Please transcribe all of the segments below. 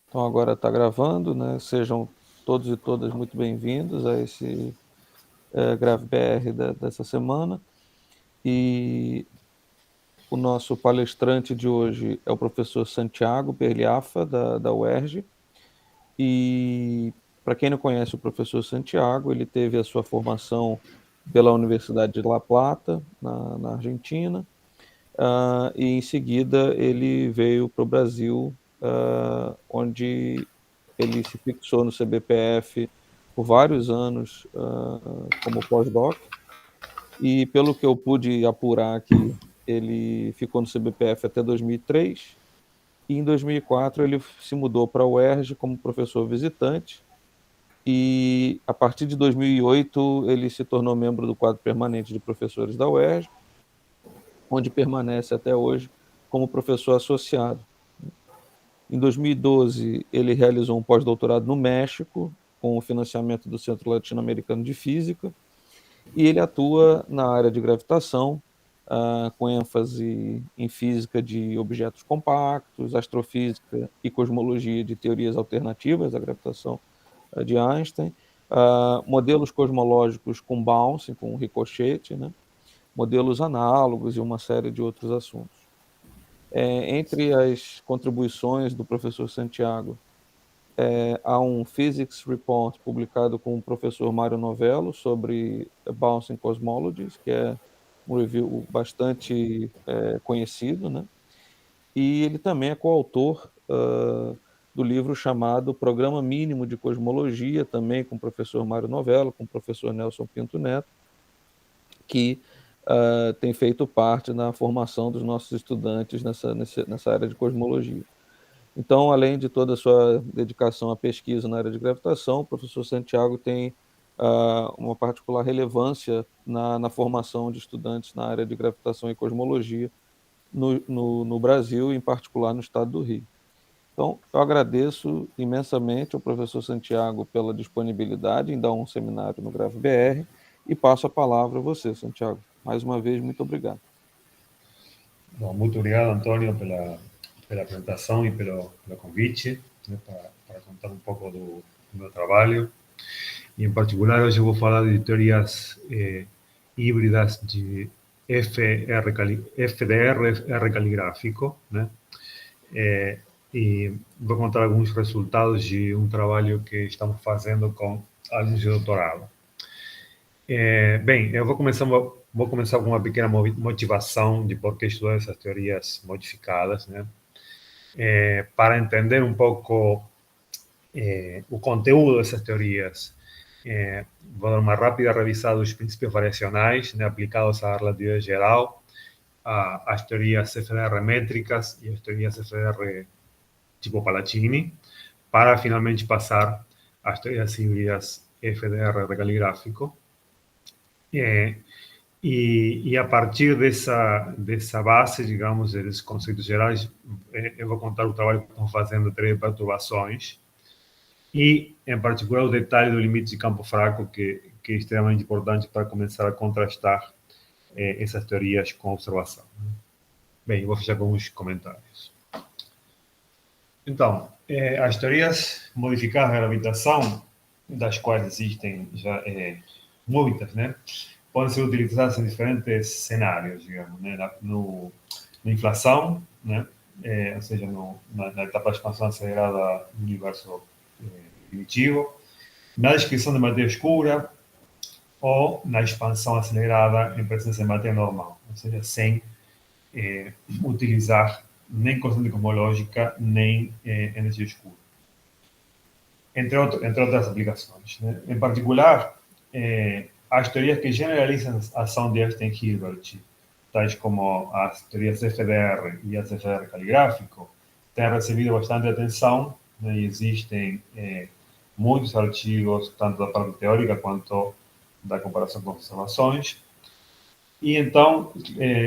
Então agora está gravando, né? Sejam todos e todas muito bem-vindos a esse Grave BR dessa semana. E o nosso palestrante de hoje é o professor Santiago Perliafa, da UERJ. E para quem não conhece o professor Santiago, ele teve a sua formação pela Universidade de La Plata, na Argentina, e em seguida ele veio para o Brasil, onde ele se fixou no CBPF por vários anos, como pós-doc, e pelo que eu pude apurar aqui, ele ficou no CBPF até 2003, e em 2004 ele se mudou para a UERJ como professor visitante, e a partir de 2008 ele se tornou membro do quadro permanente de professores da UERJ, onde permanece até hoje como professor associado. Em 2012, ele realizou um pós-doutorado no México, com o financiamento do Centro Latino-Americano de Física, e ele atua na área de gravitação, com ênfase em física de objetos compactos, astrofísica e cosmologia de teorias alternativas à gravitação de Einstein, modelos cosmológicos com bouncing, com ricochete, né? Modelos análogos e uma série de outros assuntos. Entre as contribuições do professor Santiago, há um Physics Report publicado com o professor Mário Novello sobre Bouncing Cosmologies, que é um review bastante conhecido, né? E ele também é coautor do livro chamado Programa Mínimo de Cosmologia, também com o professor Mário Novello, com o professor Nelson Pinto Neto, que tem feito parte na formação dos nossos estudantes nessa área de cosmologia. Então, além de toda a sua dedicação à pesquisa na área de gravitação, o professor Santiago tem uma particular relevância na formação de estudantes na área de gravitação e cosmologia no Brasil, em particular no estado do Rio. Então, eu agradeço imensamente ao professor Santiago pela disponibilidade em dar um seminário no Grave BR e passo a palavra a você, Santiago. Mais uma vez, muito obrigado. Bom, muito obrigado, Antônio, pela apresentação e pelo convite, né, para contar um pouco do meu trabalho. E, em particular, hoje eu vou falar de teorias híbridas de FDR caligráfico, né? E vou contar alguns resultados de um trabalho que estamos fazendo com alunos de doutorado. Bem, eu vou começar com uma pequena motivação de por que estudar essas teorias modificadas, né? Para entender um pouco o conteúdo dessas teorias. Vou dar uma rápida revisada dos princípios variacionais, né, aplicados à relatividade geral, às teorias FDR métricas e às teorias FDR tipo Palacini, para finalmente passar às teorias híbridas FDR recaligráfico. E a partir dessa base, digamos, desses conceitos gerais, eu vou contar o trabalho que estamos fazendo de teoria de perturbações e, em particular, o detalhe do limite de campo fraco, que é extremamente importante para começar a contrastar essas teorias com a observação. Bem, eu vou fechar com uns comentários. Então, as teorias modificadas da gravitação, das quais existem já muitas, né, podem ser utilizadas em diferentes cenários, digamos, né, na inflação, né, ou seja, na etapa de expansão acelerada do universo primitivo, na descrição de matéria escura ou na expansão acelerada em presença de matéria normal, ou seja, sem utilizar nem constante cosmológica, nem energia escura. Entre outras aplicações, né? Em particular, as teorias que generalizam a ação de Einstein-Hilbert, tais como as teorias FDR e as FDR caligráfico, têm recebido bastante atenção, né? E existem muitos artigos, tanto da parte teórica quanto da comparação com observações. E então,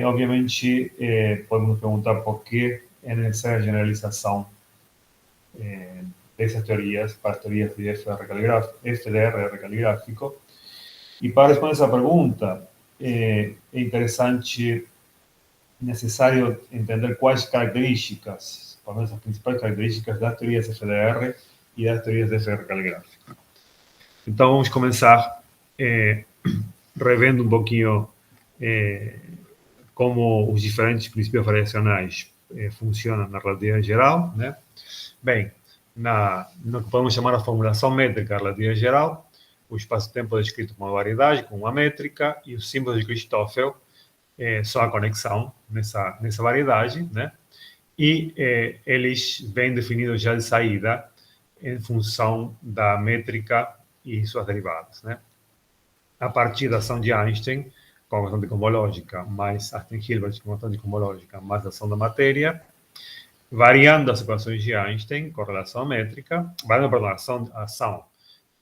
obviamente, podemos perguntar por que é necessária a generalização dessas teorias para as teorias de FDR recaligráfico. E para responder essa pergunta, é interessante, necessário entender quais características pelo menos as principais características das teorias FDR e das teorias de FDR caligráfico. Então, vamos começar revendo um pouquinho como os diferentes princípios variacionais funcionam na relatividade geral, né? Bem, no que podemos chamar a formulação métrica da relatividade geral, o espaço-tempo é descrito como uma variedade, como uma métrica, e os símbolos de Christoffel são a conexão nessa variedade, né? E eles vêm definidos já de saída em função da métrica e suas derivadas, né? A partir da ação de Einstein, com a constante cosmológica, mais Einstein-Hilbert com a constante cosmológica, mais a ação da matéria, variando as equações de Einstein com relação à métrica, variando, a ação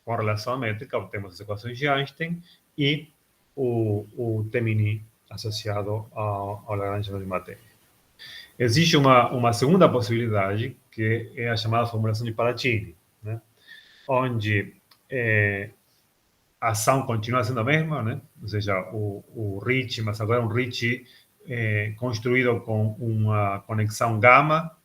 com relação à métrica, obtemos as equações de Einstein e o Temini associado ao Lagrangiano de matéria. Existe uma segunda possibilidade, que é a chamada formulação de Palattini, né? Onde a ação continua sendo a mesma, né? Ou seja, o Ricci, mas agora um Ricci construído com uma conexão gama,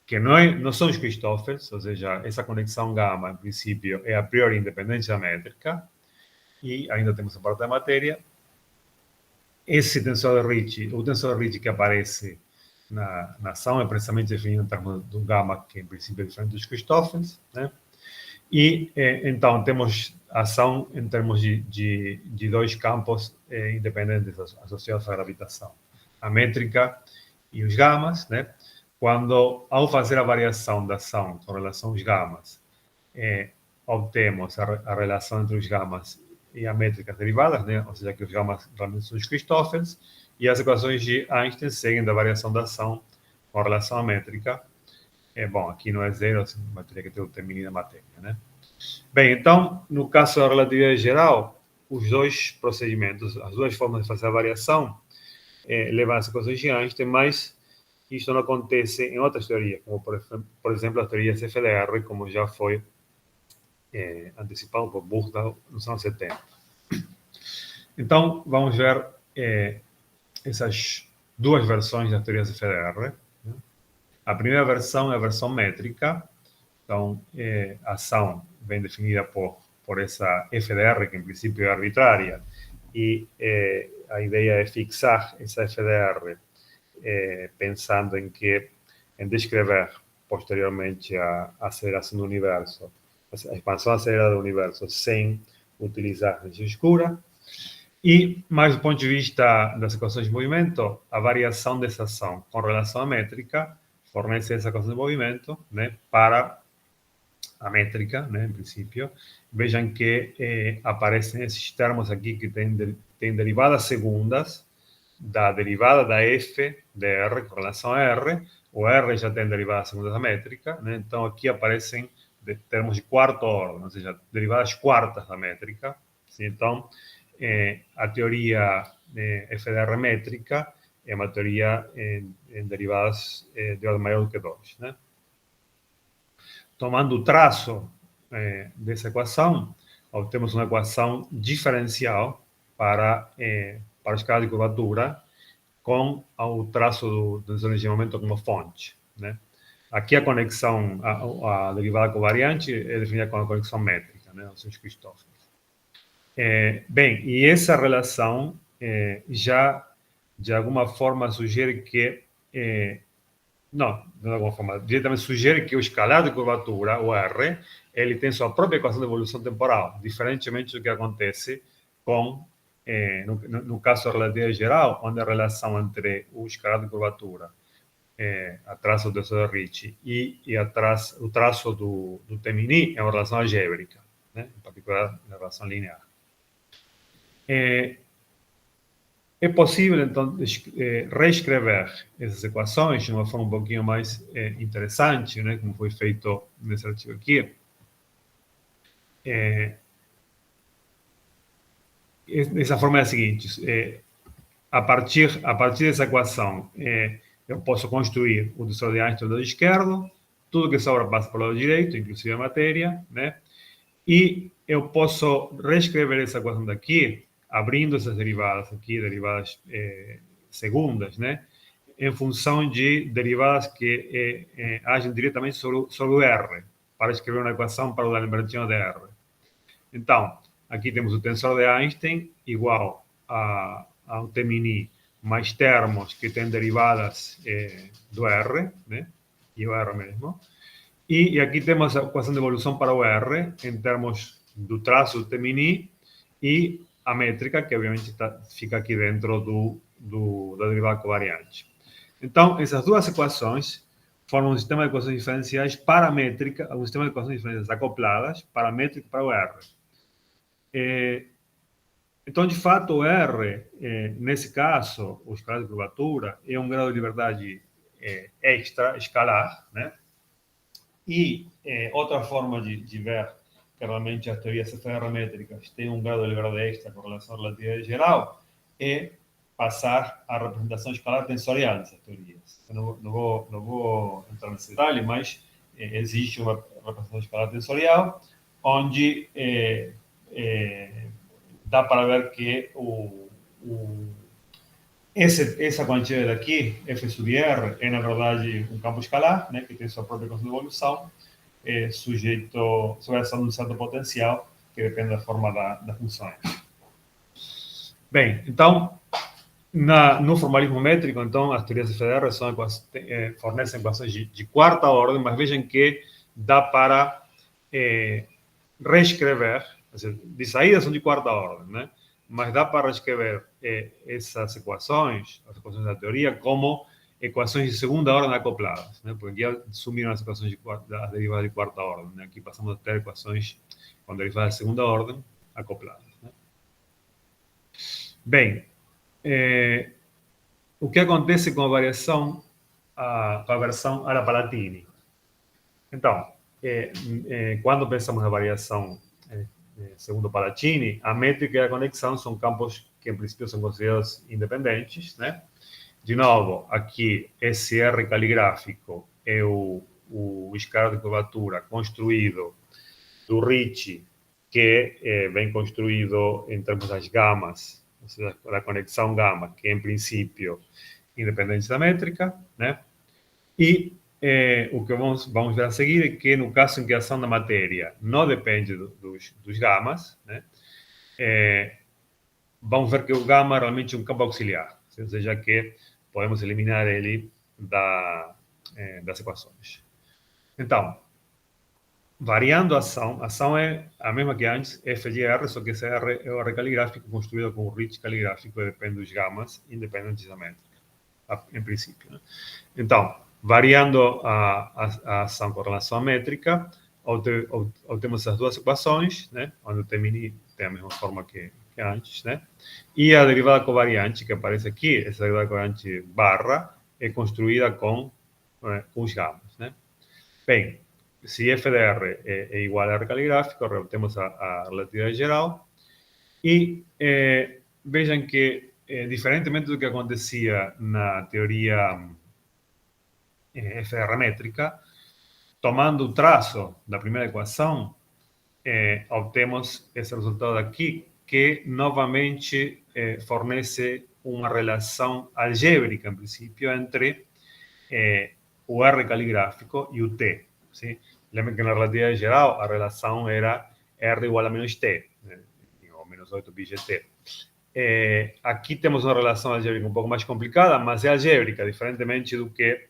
que não são os Christoffels, ou seja, essa conexão gama, em princípio, é a priori independente da métrica, e ainda temos a parte da matéria. Esse tensor de Ricci, o tensor de Ricci que aparece na ação é precisamente definido em termos do gama, que em princípio é diferente dos Christoffels, né? E, então, temos ação em termos de dois campos independentes associados à gravitação, a métrica e os gamas, né? Quando, ao fazer a variação da ação com relação aos gamas, obtemos a relação entre os gamas e a métrica derivadas, né? Ou seja, que os gamas realmente são os Christoffels, e as equações de Einstein seguem da variação da ação com relação à métrica. Bom, aqui não é zero, assim, mas teria que ter o Temini da matéria, né? Bem, então, no caso da relatividade geral, os dois procedimentos, as duas formas de fazer a variação, levam as equações de Einstein, mas isso não acontece em outras teorias, como, por exemplo, as teorias FDR, como já foi antecipado por Buchdahl nos anos 70. Então, vamos ver essas duas versões das teorias FDR. Né? A primeira versão é a versão métrica. Então, a ação vem definida por essa FDR, que em princípio é arbitrária, e a ideia é fixar essa FDR pensando em descrever posteriormente a aceleração do universo, a expansão acelerada do universo, sem utilizar energia escura. E, mais do ponto de vista das equações de movimento, a variação dessa ação com relação à métrica fornece essa equação de movimento, né, para a métrica, né, em princípio. Vejam que aparecem esses termos aqui que têm derivadas segundas da derivada da f de r com relação a r. O r já tem derivadas segundas da métrica, né? Então aqui aparecem termos de quarto ordem, ou seja, derivadas quartas da métrica. Sim? Então, a teoria FDR métrica é uma teoria em derivadas de ordem maior do que 2, né? Tomando o traço dessa equação, obtemos uma equação diferencial para a escala de curvatura com o traço do tensor de momento como fonte, né? Aqui a conexão, a derivada covariante é definida como a conexão métrica, né? Os seus Christoffels. Bem, e essa relação já de alguma forma sugere que não, de alguma forma, diretamente sugere que o escalar de curvatura, o R, ele tem sua própria equação de evolução temporal, diferentemente do que acontece com, no caso da relatividade geral, onde a relação entre o escalar de curvatura, a traço do tensor de Ricci, e o traço do Temini é uma relação algébrica, né? Em particular, uma relação linear. É possível, então, reescrever essas equações de uma forma um pouquinho mais interessante, né, como foi feito nesse artigo aqui. Essa forma é a seguinte: a partir dessa equação, eu posso construir o tensor de Einstein do lado esquerdo, tudo que sobra passa para o lado direito, inclusive a matéria, né? E eu posso reescrever essa equação daqui, abrindo essas derivadas aqui, derivadas segundas, né? em função de derivadas que agem diretamente sobre o R, para escrever uma equação para o D'Alembert de R. Então, aqui temos o tensor de Einstein igual ao T mini mais termos que têm derivadas do R, né? E o R mesmo. E aqui temos a equação de evolução para o R, em termos do traço do T mini e a métrica, que obviamente fica aqui dentro da derivada covariante. Então, essas duas equações formam um sistema de equações diferenciais paramétrica, um sistema de equações diferenciais acopladas, paramétrico para o R. Então, de fato, o R, nesse caso, o escalar de curvatura, é um grau de liberdade extra, escalar, né? E outra forma de ver que realmente as teorias ferrométricas têm um grau de liberdade extra com relação à relatividade geral é passar a representação escalar tensorial dessas teorias. Eu não vou entrar nesse detalhe, mas existe uma representação escalar tensorial onde dá para ver que essa quantidade daqui, F sub R, é na verdade um campo escalar, né, que tem sua própria constante de evolução, sujeito sobre ação de um certo potencial, que depende da forma das funções. Bem, então, no formalismo métrico, então, as teorias FDR fornecem equações de quarta ordem, mas vejam que dá para reescrever, de saída são de quarta ordem, né? Mas dá para reescrever essas equações, as equações da teoria, como equações de segunda ordem acopladas, né? Porque aqui sumiram as equações das derivadas de quarta ordem, né? Aqui passamos a ter equações com derivadas de segunda ordem acopladas, né? Bem, o que acontece com a variação, com a versão Ara-Palatini? Então, quando pensamos na variação segundo Palatini, a métrica e a conexão são campos que, em princípio, são considerados independentes, né? De novo, aqui, esse R caligráfico é o escalar de curvatura construído do Ricci, que vem construído em termos das gamas, ou seja, da conexão gama, que, em princípio, independente da métrica, né? E o que vamos ver a seguir é que, no caso em que a ação da matéria não depende dos gamas, né, vamos ver que o gama realmente é um campo auxiliar, ou seja, que podemos eliminar ele das equações. Então, variando a ação é a mesma que antes, F de R, só que esse R é o R caligráfico construído com o Ricci caligráfico, que depende dos gamas, independentes da métrica, em princípio, né? Então, variando a ação com relação à métrica, obtemos as duas equações, né? Onde o T mini tem a mesma forma que antes, né? E a derivada covariante que aparece aqui, essa derivada covariante barra, é construída com os gamas, né? Bem, se f de R é igual a R caligráfico, obtemos a relatividade geral. E vejam que, diferentemente do que acontecia na teoria FR métrica, tomando o traço da primeira equação, obtemos esse resultado aqui, que novamente fornece uma relação algébrica, em princípio, entre o R caligráfico e o T. Sim? Lembrem que na relatividade geral a relação era R igual a menos T, né? Ou menos 8 pi GT. Aqui temos uma relação algébrica um pouco mais complicada, mas é algébrica, diferentemente do que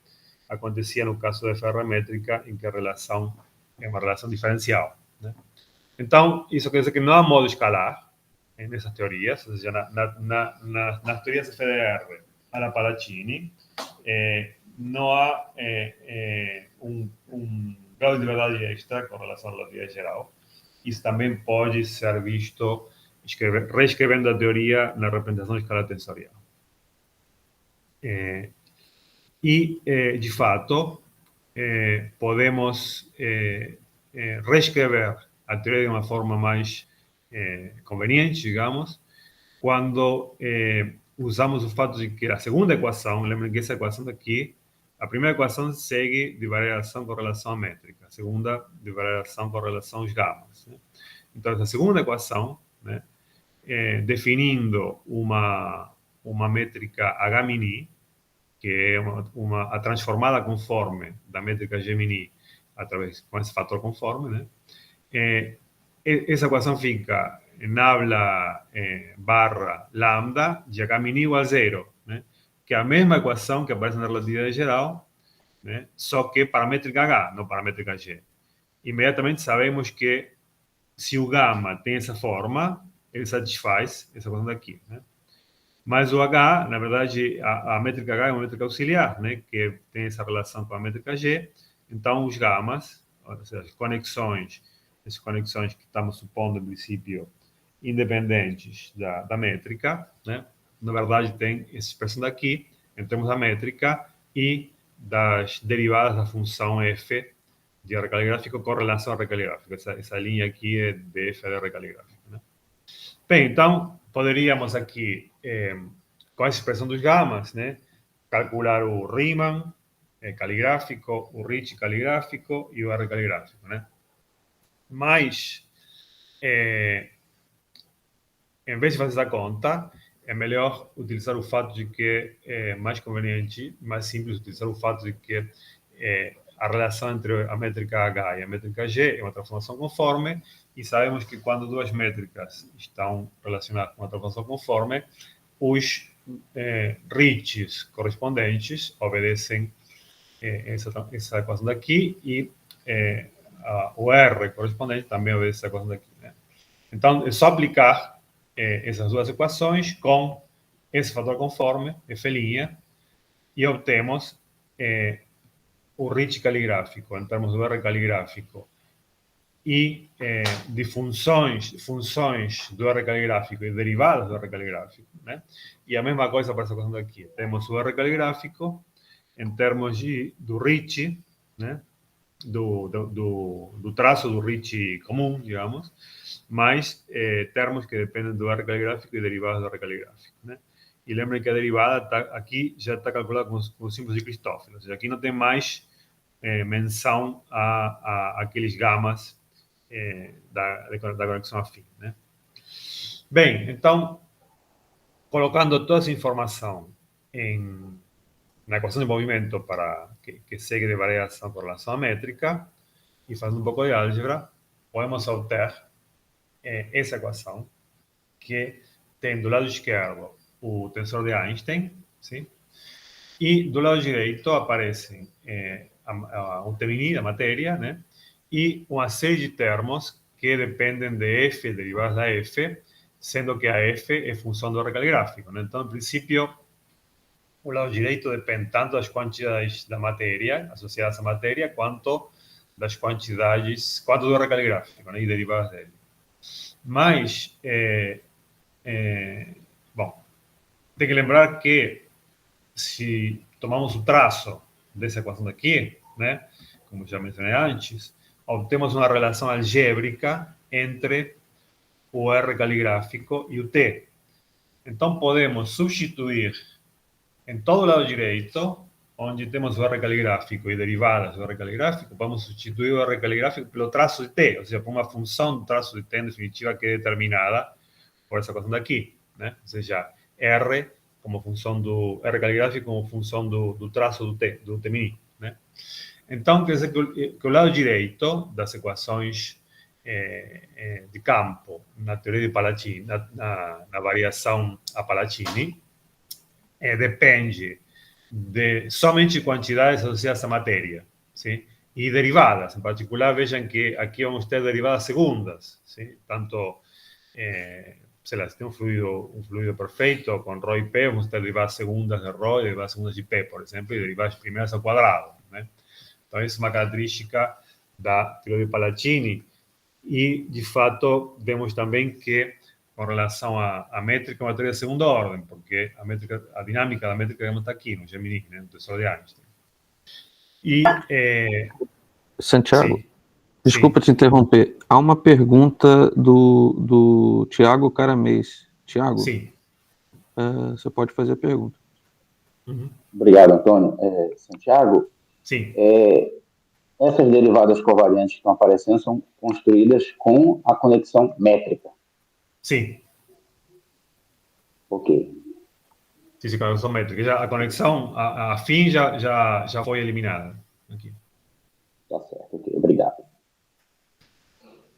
acontecia no caso da ferrométrica, em que a relação é uma relação diferencial, né? Então, isso quer dizer que não há modo escalar nessas teorias, ou seja, nas teorias FDR a la Palatini, não há um grau de liberdade extra com relação à relatividade geral. Isso também pode ser visto reescrevendo a teoria na representação escalar tensorial. E, de fato, podemos reescrever a teoria de uma forma mais conveniente, digamos, quando usamos o fato de que a segunda equação, lembrem que essa equação daqui, a primeira equação segue de variação com relação à métrica, a segunda de variação com relação aos gamas, né? Então, essa segunda equação, né, definindo uma métrica H mini, que é a transformada conforme da métrica Gemini com esse fator conforme, né? Essa equação fica nabla barra lambda de H mini igual a zero, né? Que é a mesma equação que aparece na relatividade geral, né? Só que paramétrica H, não paramétrica G. Imediatamente sabemos que se o gama tem essa forma, ele satisfaz essa equação daqui, né? Mas o H, na verdade, a métrica H é uma métrica auxiliar, né? Que tem essa relação com a métrica G. Então, os gamas, ou seja, as conexões que estamos supondo, no princípio, independentes da métrica, né? Na verdade, tem essa expressão daqui, em termos da métrica e das derivadas da função f de R caligráfico com relação a R caligráfico. Essa linha aqui é de f de R caligráfico, né? Bem, então, poderíamos aqui, com a expressão dos gamas, né, calcular o Riemann caligráfico, o Ricci caligráfico e o R caligráfico, né? Mas, em vez de fazer essa conta, é melhor utilizar o fato de que é mais conveniente, mais simples utilizar o fato de que a relação entre a métrica H e a métrica G é uma transformação conforme, e sabemos que quando duas métricas estão relacionadas com uma transformação conforme, os Riccis correspondentes obedecem essa equação daqui, e o R correspondente também obedece essa equação daqui, né? Então, é só aplicar essas duas equações com esse fator conforme, F', e obtemos o Ricci caligráfico, em termos do R caligráfico, e de funções do R caligráfico e derivadas do R caligráfico, né? E a mesma coisa para essa equação daqui. Temos o R caligráfico em termos do Ricci, né? Do traço do Ricci comum, digamos, mais termos que dependem do R caligráfico e derivadas do R caligráfico, né? E lembrem que a derivada aqui já está calculada com os símbolos de Cristófilo. Ou seja, aqui não tem mais menção a aqueles gamas da conexão afim, né? Bem, então, colocando toda essa informação na equação de movimento para que segue de variação com relação à métrica, e fazendo um pouco de álgebra, podemos obter essa equação, que tem do lado esquerdo o tensor de Einstein, sim? E do lado direito aparecem um T' da matéria, né? E uma série de termos que dependem de f, derivadas da f, sendo que a f é função do R caligráfico, né? Então, no princípio, o lado direito depende tanto das quantidades da matéria, associadas à matéria, quanto das quantidades, quanto do R caligráfico, né? E derivadas dele. Mas, bom, tem que lembrar que se tomamos o traço dessa equação daqui, né, como já mencionei antes, obtemos uma relação algébrica entre o R caligráfico e o T. Então, podemos substituir em todo o lado direito, onde temos o R caligráfico e derivadas do R caligráfico, podemos substituir o R caligráfico pelo traço de T, ou seja, por uma função do traço de T, em definitiva, que é determinada por essa equação daqui, né? Ou seja, R como função do R caligráfico como função do traço do T', né? Então, quer dizer que o lado direito das equações de campo na teoria de Palaccini, na variação a Palaccini, depende de somente quantidades associadas à matéria, sim? E derivadas. Em particular, vejam que aqui vamos ter derivadas segundas, sim? Tanto, sei lá, se tem um fluido perfeito com ρ e P, vamos ter derivadas segundas de ρ e derivadas segundas de P, por exemplo, e derivadas primeiras ao quadrado, né? Então, essa é uma característica da teoria de Palaccini. E, de fato, vemos também que, com relação à métrica, é uma teoria de segunda ordem, porque a dinâmica da métrica está aqui, no Gemini, né, no tensor de Einstein. E, Santiago, sim, desculpa te interromper. Há uma pergunta do Tiago Caramês. Tiago, sim. Você pode fazer a pergunta. Uhum. Obrigado, Antônio. Santiago, sim. Essas derivadas covariantes que estão aparecendo são construídas com a conexão métrica. Sim. Ok. Sim, conexão métrica. A conexão, a fim já foi eliminada aqui. Tá certo, ok, obrigado.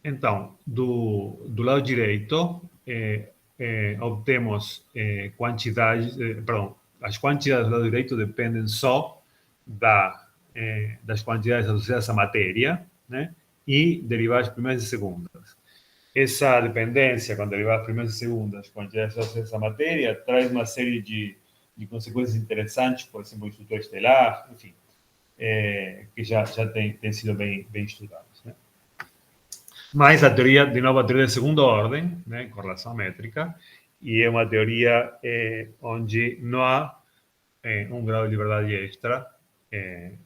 Então, do lado direito, obtemos quantidades, perdão, as quantidades do lado direito dependem só das quantidades associadas à matéria, né? E derivadas primeiras e segundas. Essa dependência com derivadas primeiras e segundas, quantidades associadas à matéria, traz uma série de consequências interessantes, por exemplo, o estrutura estelar, enfim, que já tem sido bem estudados, né? Mas a teoria, de novo, a teoria de segunda ordem, né, correlação métrica, e é uma teoria onde não há um grau de liberdade extra,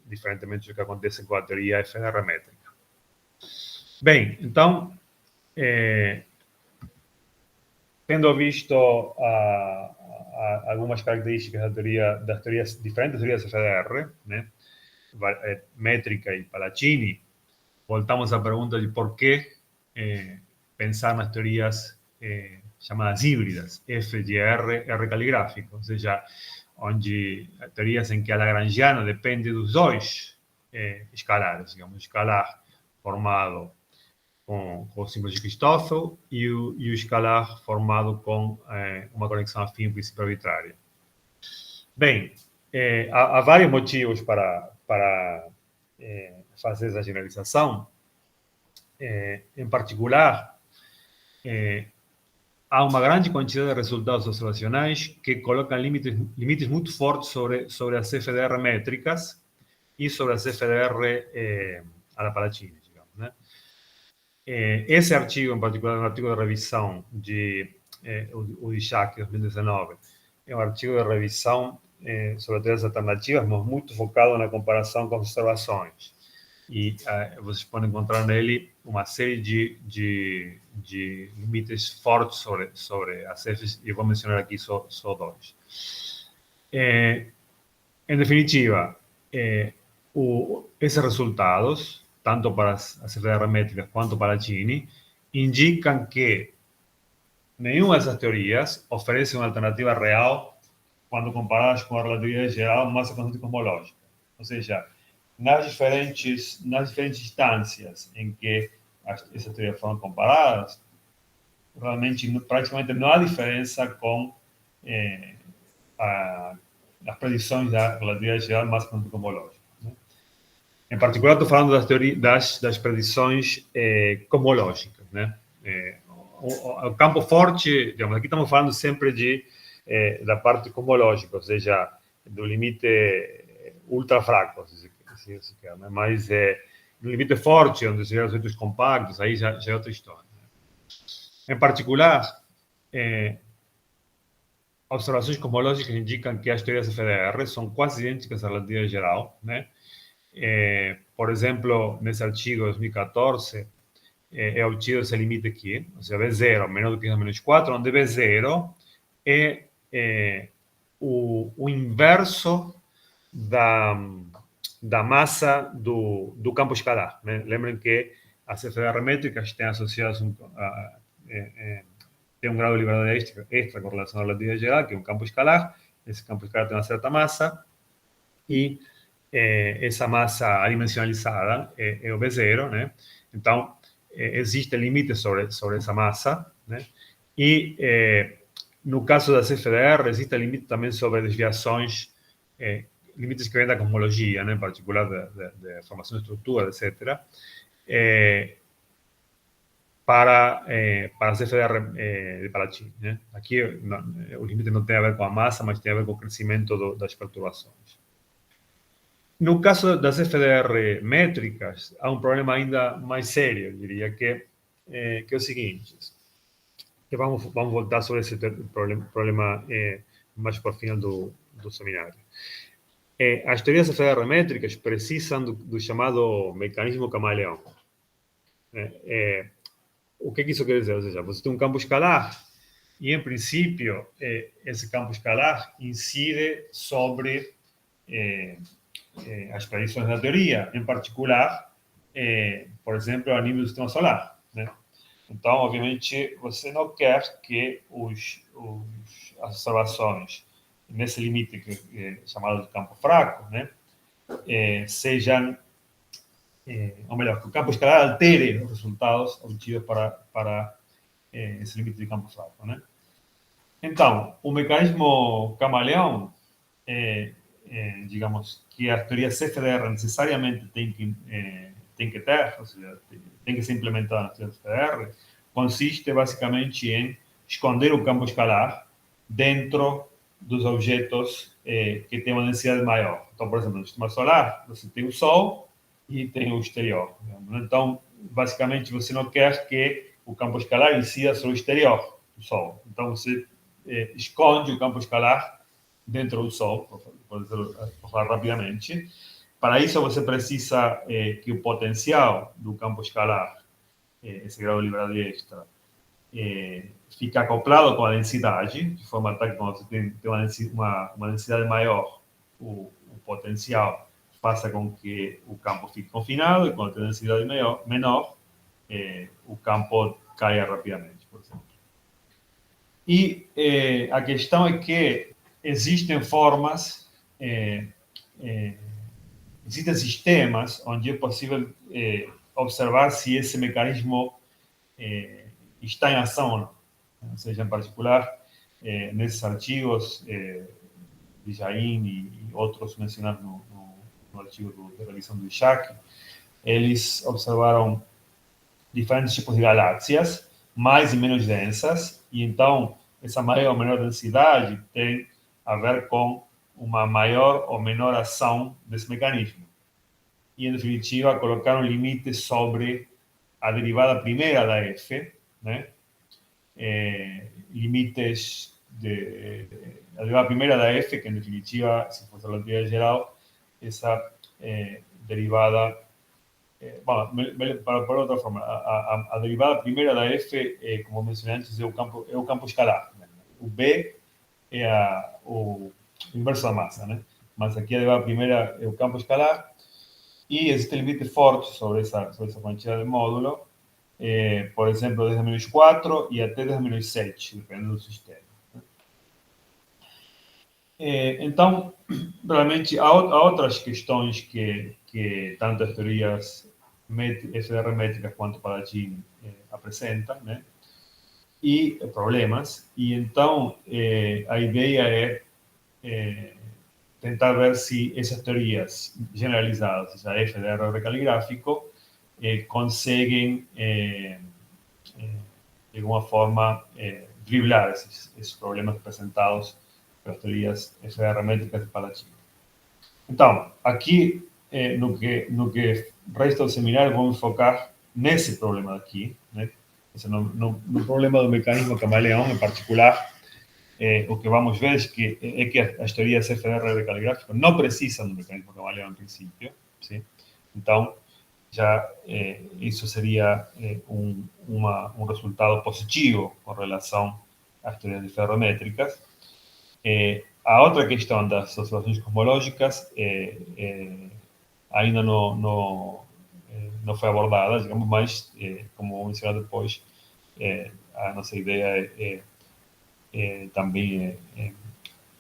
diferentemente do que acontece com a teoria FDR métrica. Bem, então, tendo visto algumas características das teorias, diferentes teorias FDR, né, métrica e Palaccini, voltamos à pergunta de por que pensar nas teorias chamadas híbridas, FGR, R caligráfico, ou seja, onde teorias em que a lagrangiana depende dos dois escalares, digamos, o escalar formado com o símbolo de Christoffel e o escalar formado com uma conexão afim ao princípio arbitrário. Bem, há vários motivos para fazer essa generalização. Em particular, há uma grande quantidade de resultados observacionais que colocam limites muito fortes sobre as FDR métricas e sobre as FDR a la Palaccini, digamos, né? Esse artigo, em particular, um artigo de revisão o de Jacques, 2019, é um artigo de revisão sobre teorias alternativas, mas muito focado na comparação com observações. E vocês podem encontrar nele uma série de limites fortes sobre as Fs, e eu vou mencionar aqui só dois. Em definitiva, esses resultados, tanto para as FDR métricas quanto para a Palaccini, indicam que nenhuma dessas teorias oferece uma alternativa real quando comparadas com a relatividade geral massa constante cosmológica. Ou seja, nas diferentes instâncias em que essas teorias foram comparadas, realmente praticamente não há diferença com as predições da relatividade geral massa constante cosmológica, né? Em particular, estou falando das predições cosmológicas, né? O campo forte, digamos, aqui estamos falando sempre da parte cosmológica, ou seja, do limite ultra fraco, se quer, né? Mas no limite forte, onde seriam os efeitos compactos, aí já é outra história, né? Em particular, observações cosmológicas indicam que as teorias FDR são quase idênticas à relatividade geral, né? Por exemplo, nesse artigo de 2014, é obtido esse limite aqui, ou seja, V0 menor do que menos 4, onde V0 é o inverso da massa do campo escalar, né? Lembrem que as FDR métricas têm associadas tem um grau de liberdade extra com relação à relatividade geral, que é um campo escalar. Esse campo escalar tem uma certa massa e essa massa adimensionalizada é o V0, né? Então, existe limite sobre essa massa, né? E no caso das FDR, existe limite também sobre desviações, limites que vêm da cosmologia, né? Em particular da formação de estrutura, etc., para as FDR de Palaccini, né? Aqui o limite não tem a ver com a massa, mas tem a ver com o crescimento das perturbações. No caso das FDR métricas, há um problema ainda mais sério, eu diria, que é o seguinte, que vamos voltar sobre esse problema mais para o final do seminário. As teorias FDR métricas precisam do chamado mecanismo camaleão. O que isso quer dizer? Ou seja, você tem um campo escalar e, em princípio, esse campo escalar incide sobre as predições da teoria, em particular, por exemplo, a nível do sistema solar, né? Então, obviamente, você não quer que as observações nesse limite chamado de campo fraco, né, sejam, ou melhor, que o campo escalar altere os resultados obtidos para esse limite de campo fraco, né? Então, o mecanismo camaleão, digamos, que as teorias CFDR necessariamente têm que ter, ou seja, tem que ser implementada nas teorias CFDR, consiste basicamente em esconder o campo escalar dentro dos objetos que têm uma densidade maior. Então, por exemplo, no sistema solar, você tem o Sol e tem o exterior. Digamos. Então, basicamente, você não quer que o campo escalar incida sobre o exterior do Sol. Então, você esconde o campo escalar dentro do Sol, por falar rapidamente. Para isso, você precisa que o potencial do campo escalar, esse grau de liberdade extra, fique acoplado com a densidade, de forma tal que quando você tem uma densidade maior, o potencial faça com que o campo fique confinado, e quando tem densidade menor, o campo caia rapidamente, por exemplo. E a questão é que existem formas, existem sistemas onde é possível observar se esse mecanismo está em ação ou não. Ou seja, em particular, nesses artigos de Jain e outros mencionados no artigo de revisão do Ishak, eles observaram diferentes tipos de galáxias, mais e menos densas, e então essa maior ou menor densidade tem a ver com uma maior ou menor ação desse mecanismo. E, em definitiva, colocaram limites sobre a derivada primeira da F, né? Limites a derivada primeira da F, que, em definitiva, se fosse relatividade geral, essa derivada... Bueno, para outra forma, a derivada primeira da F, como mencionei antes, é o campo escalar. Né? O B é o inverso da massa, né? Mas aqui a derivada primeira é o campo escalar e existe limite forte sobre essa quantidade de módulo, por exemplo, desde menos 4 e até desde menos 7, dependendo do sistema. Então, realmente, há outras questões que tanto as teorias FDR métricas quanto Palatini apresentam, né? E problemas. E então, a ideia é tentar ver se essas teorias generalizadas, a FDR recaligráfico, conseguem, de alguma forma, driblar esses problemas apresentados pelas teorias FDR métricas de Palatini. Então, aqui, no que resta do seminário, vamos focar nesse problema aqui, né? No problema do mecanismo camaleão, em particular, o que vamos ver é que as teorias FDR de caligráfico não precisam do mecanismo camaleão em princípio, ¿sí? Então, já isso seria um resultado positivo com relação às teorias de ferrométricas. A outra questão das oscilações cosmológicas ainda não foi abordada, digamos, mas, como vou mencionar depois, a nossa ideia também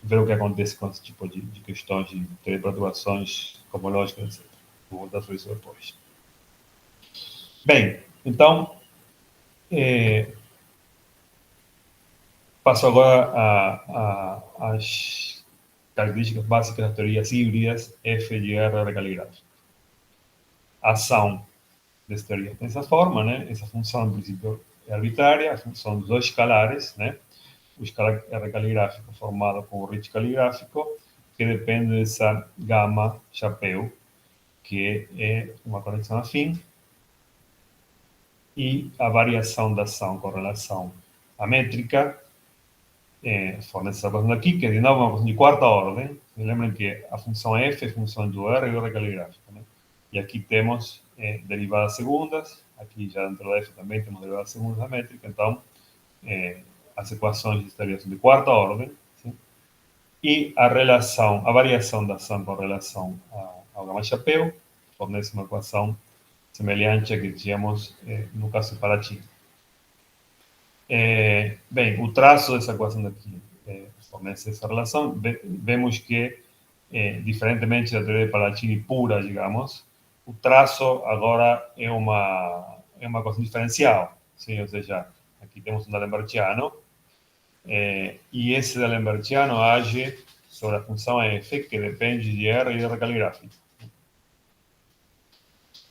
ver o que acontece com esse tipo de questões de perturbações cosmológicas, etc. Vou voltar sobre isso depois. Bem, então, passo agora às características básicas das teorias híbridas F de R recaligráfica. A ação dessa teoria tem essa forma, né? Essa função, em princípio, é arbitrária, a função dos dois escalares, né? O escalar R caligráfico formado com o Ricci caligráfico, que depende dessa gama chapéu, que é uma conexão afim, e a variação da ação com relação à métrica fornece essa equação aqui, que de novo é uma equação de quarta ordem. Lembrem que a função f é função do R e do R caligráfico, né? E aqui temos derivadas segundas, aqui já dentro da f também temos derivadas segundas da métrica, então as equações estariam de quarta ordem, sim? E a variação da ação com relação ao gama chapéu fornece uma equação semelhante à que tínhamos no caso de Palatini. Bem, o traço dessa equação daqui fornece essa relação. Vemos que, diferentemente da teoria de Palaccini pura, digamos, o traço agora é uma coisa diferencial. Sim? Ou seja, aqui temos um D'Alembertiano, e esse D'Alembertiano age sobre a função f, que depende de R e de R caligráfico.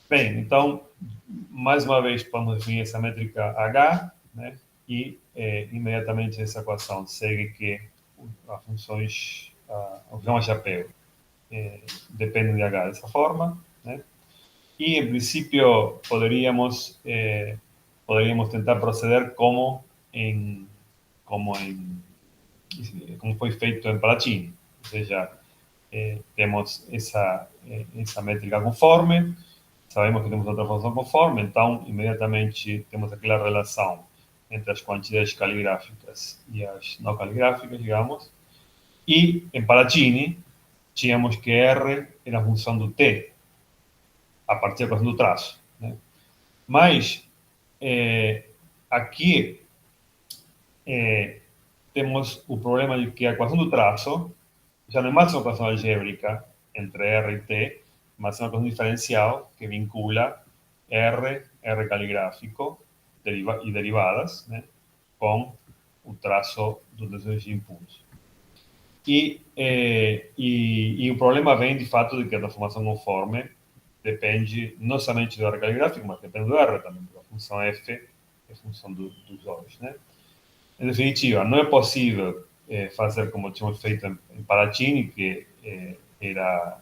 Bem, então, mais uma vez, podemos definir essa métrica H, né? E imediatamente essa equação segue que as funções, o grama chapéu, dependem de H dessa forma, né? E, em princípio, poderíamos tentar proceder como foi feito em Palaccini. Ou seja, temos essa métrica conforme, sabemos que temos outra função conforme, então, imediatamente, temos aquela relação entre as quantidades caligráficas e as não caligráficas, digamos. E, em Palaccini, tínhamos que R era a função do T, a partir da equação do traço, né? Mas, aqui, temos o problema de que a equação do traço já não é mais uma equação algébrica entre R e T, mas é uma equação diferencial que vincula R caligráfico e derivadas, né, com o traço do desenho de impulso. E o problema vem, de fato, de que a transformação conforme depende não somente do R caligráfico, mas depende do R também, porque a função f é função dos dois, né? Em definitiva, não é possível fazer como tínhamos feito em Palaccini, que era,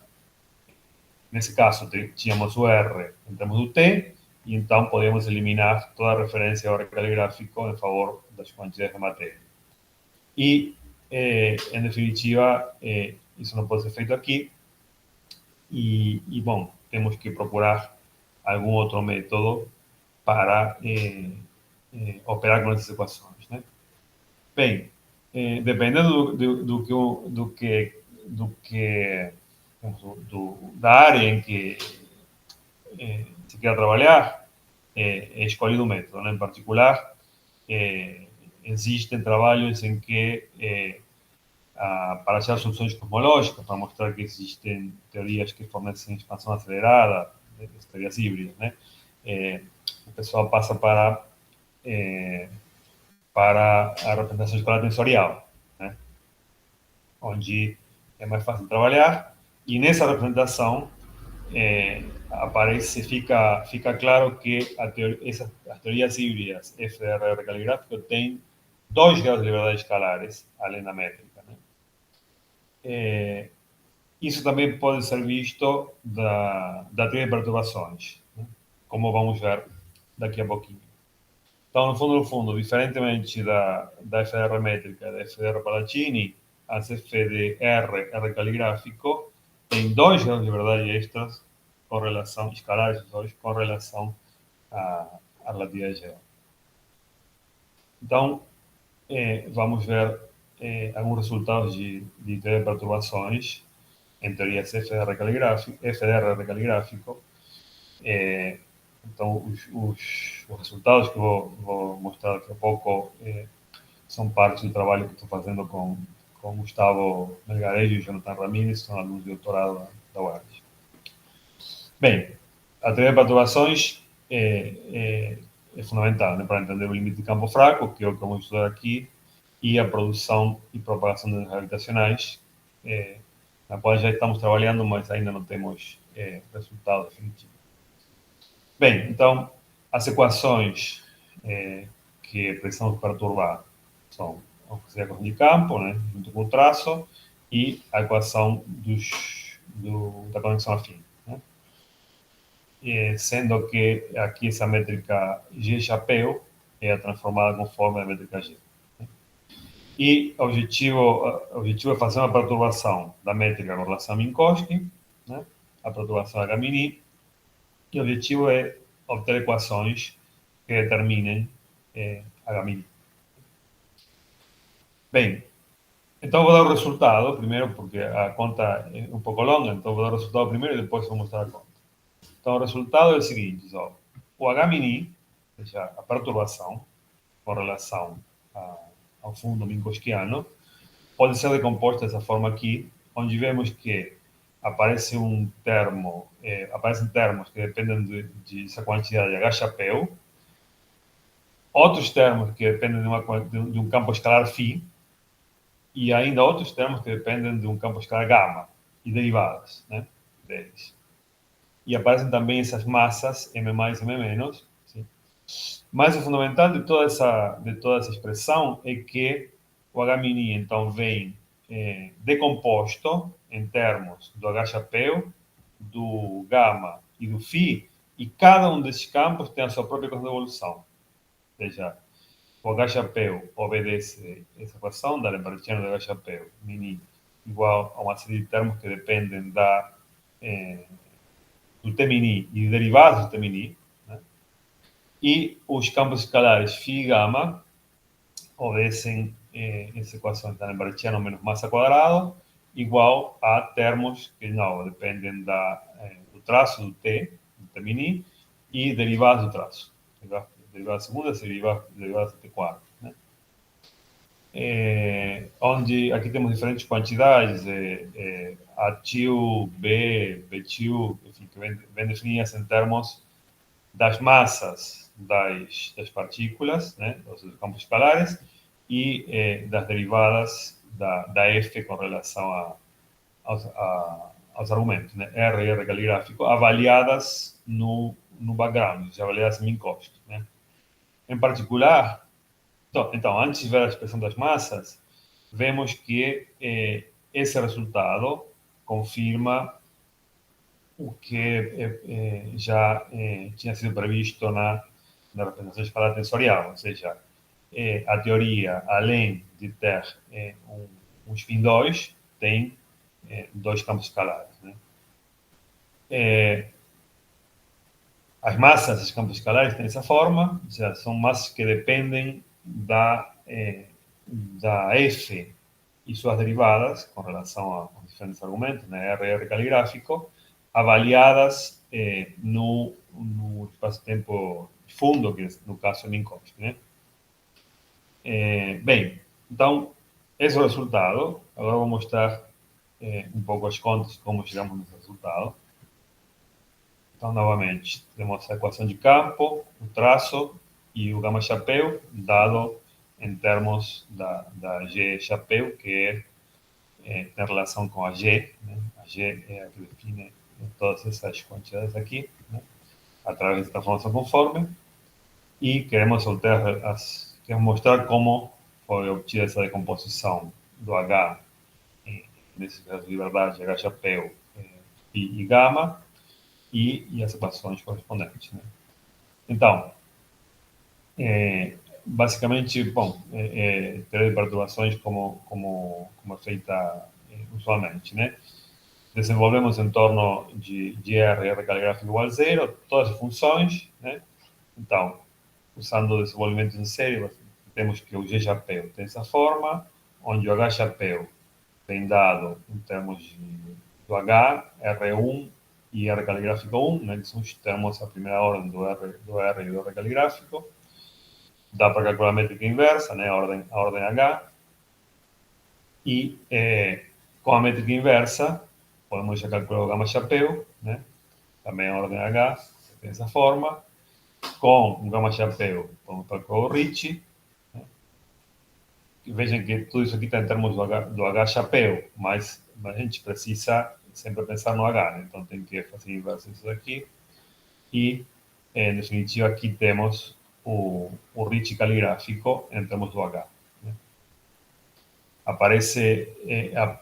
nesse caso, tínhamos o R em termos do T, e então podíamos eliminar toda a referência ao R caligráfico em favor das quantidades de matéria. E, em definitiva, isso não pode ser feito aqui, e bom, temos que procurar algum outro método para operar com essas equações, né? Bem, dependendo da área em que se quer trabalhar, é escolhido um método, né? Em particular, existem trabalhos em que, para achar soluções cosmológicas, para mostrar que existem teorias que fornecem expansão acelerada, teorias híbridas, né? O pessoal passa para a representação de escala tensorial, né? Onde é mais fácil trabalhar, e nessa representação fica claro que as teorias híbridas FDR caligráfico têm 2 graus de liberdade escalares, além da métrica, né? Isso também pode ser visto da teoria de perturbações, né? Como vamos ver daqui a pouquinho. Então, no fundo, diferentemente da FDR métrica, da FDR Palaccini, as FDR R caligráfico tem 2 graus de liberdade extras com relação, escalares, com relação à relatividade geral. Então, vamos ver alguns resultados de teoria de perturbações em teorias FDR caligráfico. Então, os resultados que vou mostrar daqui a pouco são parte do trabalho que estou fazendo com Gustavo Melgarejo e Jonathan Ramírez, são alunos de doutorado da UERJ. Bem, a teoria de perturbações é fundamental, né, para entender o limite de campo fraco, que é o que vamos estudar aqui, e a produção e propagação de ondas gravitacionais, na qual já estamos trabalhando, mas ainda não temos resultado definitivo. Bem, então, as equações que precisamos perturbar são a equação de campo, né, junto com o traço, e a equação da conexão afim, né? Sendo que aqui essa métrica G chapéu é transformada conforme a métrica G. E o objetivo é fazer uma perturbação da métrica com relação a Minkowski, né, a perturbação H-mini, e o objetivo é obter equações que determinem H-mini. Bem, então vou dar o resultado primeiro, porque a conta é um pouco longa, então vou dar o resultado primeiro e depois vou mostrar a conta. Então o resultado é o seguinte: o H-mini, ou seja, a perturbação com relação ao fundo minkowskiano, pode ser decomposta dessa forma aqui, onde vemos que aparecem termos que dependem dessa quantidade de H chapéu, outros termos que dependem de um campo escalar φ, e ainda outros termos que dependem de um campo escalar gama, e derivadas, né, deles. E aparecem também essas massas, M+, M-. Sim? Mas o fundamental de toda essa expressão é que o H mini, então, vem decomposto em termos do H chapéu, do gama e do φ, e cada um desses campos tem a sua própria equação de evolução. Ou seja, o H chapéu obedece essa equação da Lambertiana do H chapéu mini igual a uma série de termos que dependem do T mini e de derivados do T mini, né? E os campos escalares φ e gama obedecem essa equação da Lambertiana menos massa quadrada igual a termos que não dependem do traço do T mini e derivados do traço. Derivada segunda e derivada de T4. Né? Onde aqui temos diferentes quantidades, A tio, B, B tio, enfim, que vem definidas em termos das massas das partículas, né, dos campos escalares, e das derivadas da F com relação aos argumentos, né, R e R caligráfico, avaliadas no background, avaliadas em Minkowski. Né? Em particular, então, antes de ver a expressão das massas, vemos que esse resultado confirma o que já tinha sido previsto na representação escalar tensorial, ou seja, a teoria, além de ter um spin 2, tem dois campos escalares. Né? As massas dos campos escalares têm essa forma, ou seja, são massas que dependem da F e suas derivadas com relação aos diferentes argumentos, né, R caligráfico, avaliadas no espaço-tempo fundo, que no caso é Minkowski. Né? Bem, então, esse é o resultado. Agora vou mostrar um pouco as contas, como chegamos nesse resultado. Então, novamente, temos a equação de campo, o traço e o gama chapéu, dado em termos da G chapéu, que tem relação com a G. Né? A G é a que define todas essas quantidades aqui, né? Através desta formação conforme. E queremos mostrar como foi obtida essa decomposição do H nesses graus de liberdade, H chapéu e gama, e as equações correspondentes. Né? Então, basicamente, bom, teoria de perturbações como é feita usualmente, né? Desenvolvemos em torno de R caligráfico igual a zero, todas as funções, né? Então, usando o desenvolvimento em série, temos que o G chapéu tem essa forma, onde o H chapéu tem dado em termos do H, R1 e R caligráfico 1, né, que são os termos a primeira ordem do R e do R caligráfico. Dá para calcular a métrica inversa, né, a ordem H. E com a métrica inversa, podemos já calcular o gama chapéu, né, também a ordem H, dessa forma. Com o gama chapéu, podemos calcular o Ricci. Né. Vejam que tudo isso aqui está em termos do H chapéu, mas a gente precisa sempre pensar no H, né? Então tem que fazer inverso isso daqui. E, em definitiva, aqui temos o Ricci caligráfico em termos do H. Né?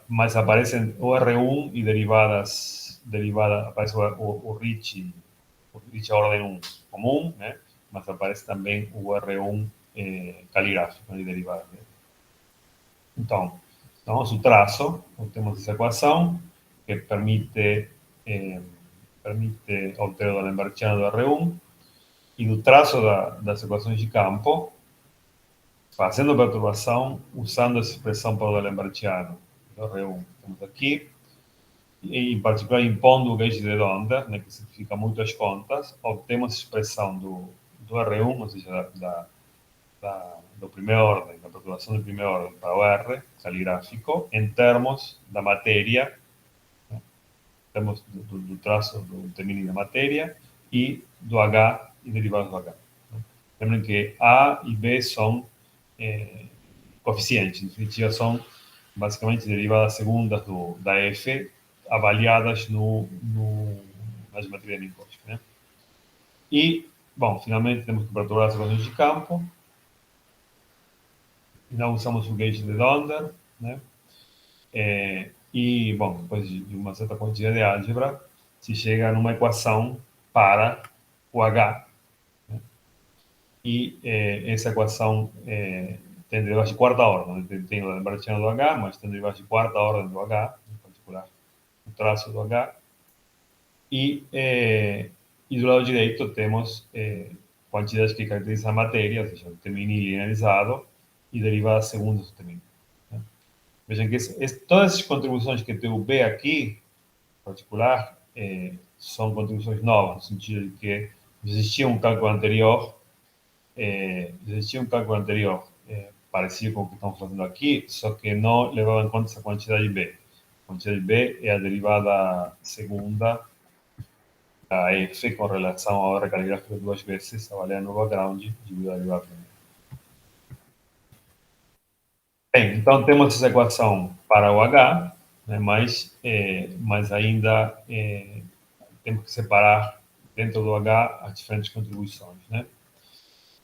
Mas aparecem o R1 e derivadas aparece o Ricci a ordem 1 comum, né? Mas aparece também o R1 caligráfico, né, de derivada. Né? Então, o traço, temos essa equação que permite obter o Lambertiano do R1 e do traço das equações de campo, fazendo a perturbação, usando essa expressão para o Lambertiano do R1. Temos aqui, e em particular impondo o gauge de Donder, né, que simplifica muito as contas, obtemos a expressão do R1, ou seja, da do primeira ordem, da perturbação de primeira ordem para o R, caligráfico, em termos da matéria, né? Temos do traço do determínio da matéria e do H e derivados do H. Né? Lembrem que A e B são coeficientes, em definitiva são basicamente derivadas segundas da F avaliadas na geometria de Minkowski, né? E, bom, finalmente temos que perturbar as equações de campo. Não usamos o gauge de Donder, né? E, bom, depois de uma certa quantidade de álgebra, se chega numa equação para o H. Né? E essa equação tem derivadas de quarta ordem. Tem o Lambertiano do H, mas tem derivadas de quarta ordem do H, em particular o traço do H. E do lado direito temos quantidades que caracterizam a matéria, ou seja, o determinio linearizado e derivadas segundas do determinio. Né? Vejam que todas essas contribuições que tem o B aqui, em particular, são contribuições novas, no sentido de que existia um cálculo anterior, parecido com o que estamos fazendo aqui, só que não levava em conta essa quantidade B. A quantidade B é a derivada segunda da F com relação à ordem caligráfica duas vezes, avaliando o background dividido a derivada primeira. Bem, então temos essa equação para o H, né, mas ainda temos que separar dentro do H as diferentes contribuições, né?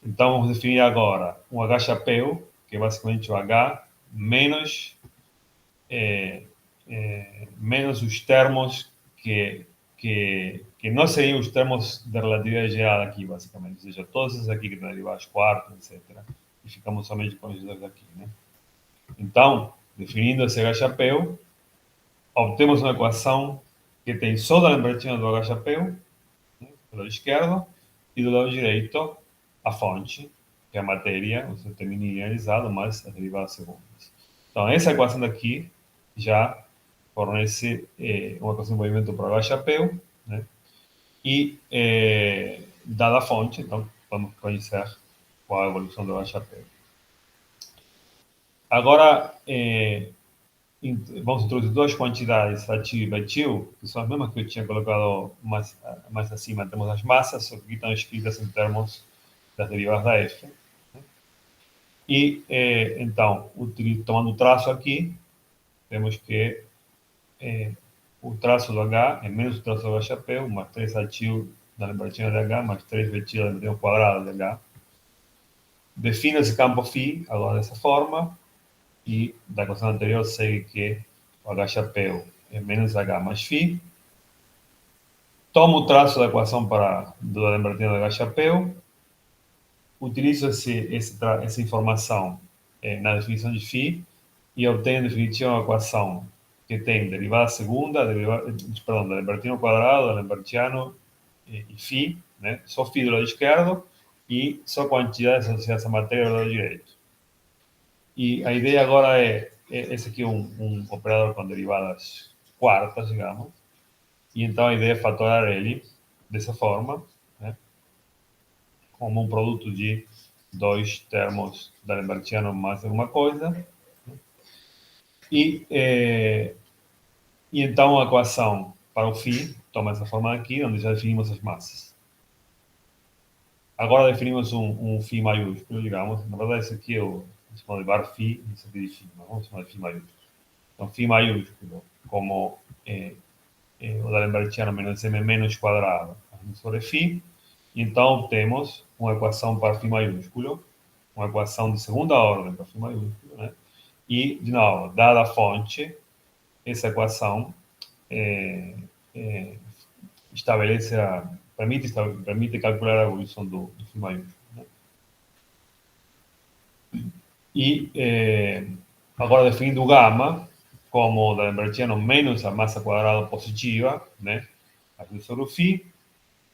Então vamos definir agora um H chapéu, que é basicamente o H menos os termos que não seriam os termos da relatividade geral aqui, basicamente. Ou seja, todos esses aqui que estão derivados quartos, etc. E ficamos somente com os dois aqui, né? Então, definindo esse H chapéu, obtemos uma equação que tem só da Lambertiana do H chapéu, né, do lado esquerdo, e do lado direito a fonte, que é a matéria, o seu determinio linearizado, mais as derivadas segundas. Então, essa equação daqui já fornece uma equação de movimento para o H chapéu, né? E, dada a fonte, então, vamos conhecer qual é a evolução do H chapéu. Agora, vamos introduzir duas quantidades, ativo e metil, que são as mesmas que eu tinha colocado mais acima. Temos as massas, só que aqui estão escritas em termos das derivadas da F. Né? E, então, tomando o traço aqui, temos que o traço do H é menos o traço do H chapéu, mais 3 ativo da Lambertiana de H, mais 3 vetil da Lambertiana quadrada de H. Defino esse campo φ agora dessa forma, e da equação anterior segue que o H chapéu é menos H mais φ. Tomo o traço da equação da Lambertiana do H chapéu, utilizo essa informação na definição de φ e obtenho em definitiva uma equação que tem derivada segunda, da Lambertiano quadrado, da Lambertiano e φ, né? Só φ do lado esquerdo e só quantidades associadas à matéria do lado direito. E a ideia agora esse aqui é um operador com derivadas quartas, digamos, e então a ideia é fatorar ele dessa forma, né? Como um produto de dois termos da Lambertiano mais alguma coisa, né? E então a equação para o φ toma essa forma aqui, onde já definimos as massas. Agora definimos um φ maiúsculo, digamos. Na verdade, esse aqui é o chamado de var φ, esse aqui de φ, mas vamos chamar de φ maiúsculo. Então, φ maiúsculo, como o da Lambertiano menos m menos quadrado sobre φ. Então, temos uma equação para φ maiúsculo, uma equação de segunda ordem para φ maiúsculo, né? E, de novo, dada a fonte, essa equação permite calcular a evolução do φ maiúsculo. Né? E agora definindo o gama como da Lambertiano menos a massa quadrada positiva, né? Aqui sobre o φ,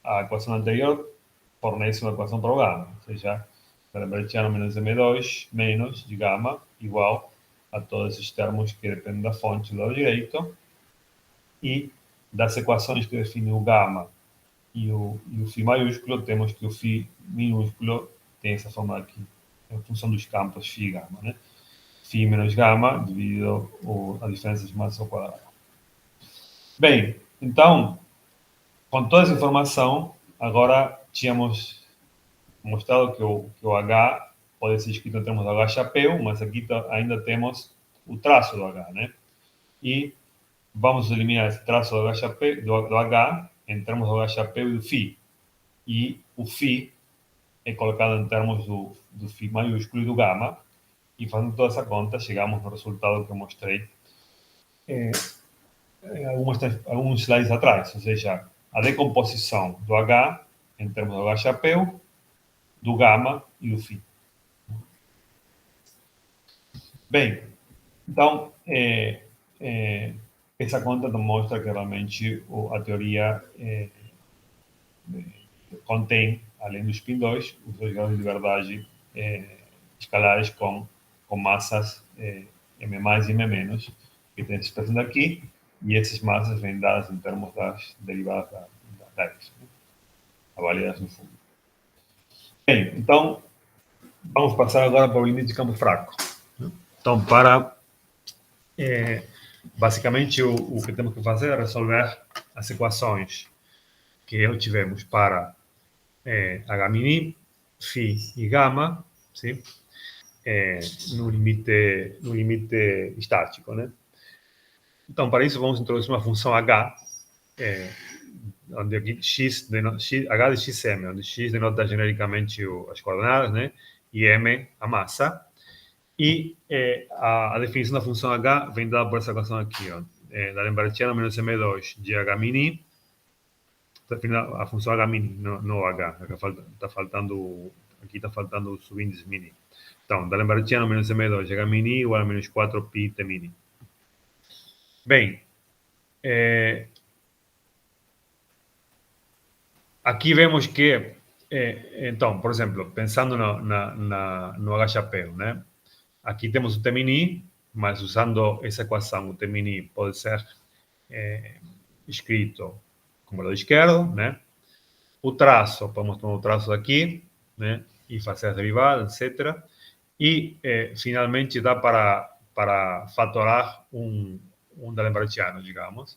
a equação anterior fornece uma equação para o gama, ou seja, da Lambertiano menos m2 menos de gama igual a todos esses termos que dependem da fonte do lado direito, e das equações que definem o gama e o φ maiúsculo, temos que o φ minúsculo tem essa forma aqui. a função dos campos φ e gama, né? Φ menos gama dividido a diferença de massas ao quadrado. Bem, então, com toda essa informação, agora tínhamos mostrado que o H pode ser escrito em termos do H chapéu, mas aqui ainda temos o traço do H, né? E vamos eliminar esse traço do H chapéu, do H em termos do H chapéu e do φ. E o φ é colocado em termos do φ maiúsculo e do gama. E fazendo toda essa conta, chegamos no resultado que eu mostrei alguns slides atrás. Ou seja, a decomposição do H em termos do H chapéu, do gama e do φ. Bem, então, essa conta mostra que realmente a teoria contém, além do spin 2, os dois graus de liberdade escalares com massas M mais e M menos, que tem essa expressão aqui, e essas massas vêm dadas em termos das derivadas da X, né? Avaliadas no fundo. Bem, então, vamos passar agora para o limite de campo fraco. Então, basicamente, o que temos que fazer é resolver as equações que tivemos para H mini, φ e gama, sim? No limite estático, né? Então, para isso, vamos introduzir uma função H, onde aqui H de xm, onde x denota genericamente as coordenadas, né? E m a massa. E a definição da função H vem dada por essa equação aqui, ó. D'Alembertiano menos m2 de H mini. A função H mini, não H. Aqui está faltando o subíndice mini. Então, D'Alembertiano menos m2 de H mini igual a menos 4 pi t mini. Bem, aqui vemos que, então, por exemplo, pensando no H chapéu, né? Aqui temos o T mini, mas usando essa equação, o T mini pode ser escrito como lado esquerdo, né? O traço, podemos tomar o traço daqui, né? E fazer as derivadas, etc. E, finalmente, dá para fatorar um D'Alembertiano, digamos,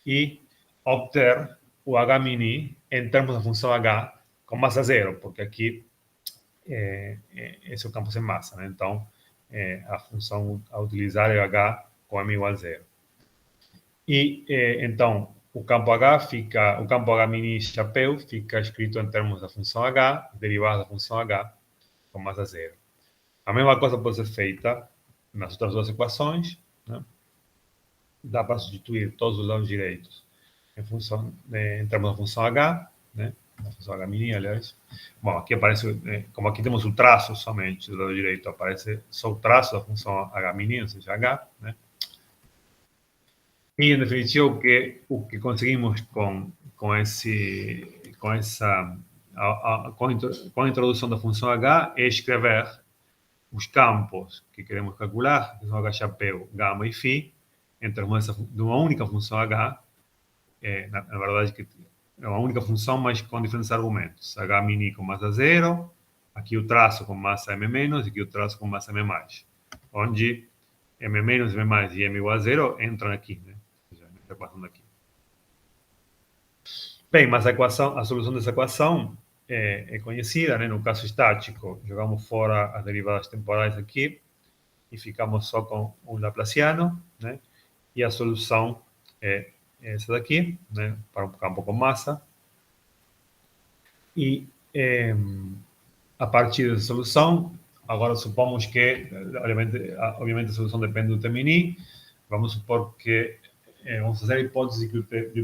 e obter o H mini em termos da função H com massa zero, porque aqui esse é o campo sem massa, né? Então, a função a utilizar é H com m igual a zero. E, então, o campo H mini chapéu fica escrito em termos da função H, derivada da função H com massa zero. A mesma coisa pode ser feita nas outras duas equações, né? Dá para substituir todos os lados direitos em termos da função H, né? A função H mini, aliás. Bom, aqui aparece, como aqui temos o traço somente do lado direito, aparece só o traço da função H mini, ou seja, H, né? E, em definitiva, o que conseguimos com a introdução da função H é escrever os campos que queremos calcular, que são H chapéu, gama e φ, em termos de uma única função H, na verdade, que é uma única função, mas com diferentes argumentos. H mini com massa zero, aqui o traço com massa m menos, e aqui o traço com massa m mais, onde m menos, m mais e m igual a zero entram aqui, né? Ou seja, nessa equação daqui. Bem, mas a solução dessa equação é conhecida, né? No caso estático, jogamos fora as derivadas temporais aqui e ficamos só com o Laplaciano, né? E a solução é essa daqui, né? Para um campo com massa. E a partir dessa solução, agora supomos que, obviamente a solução depende do T mini. Vamos supor que vamos fazer a hipótese de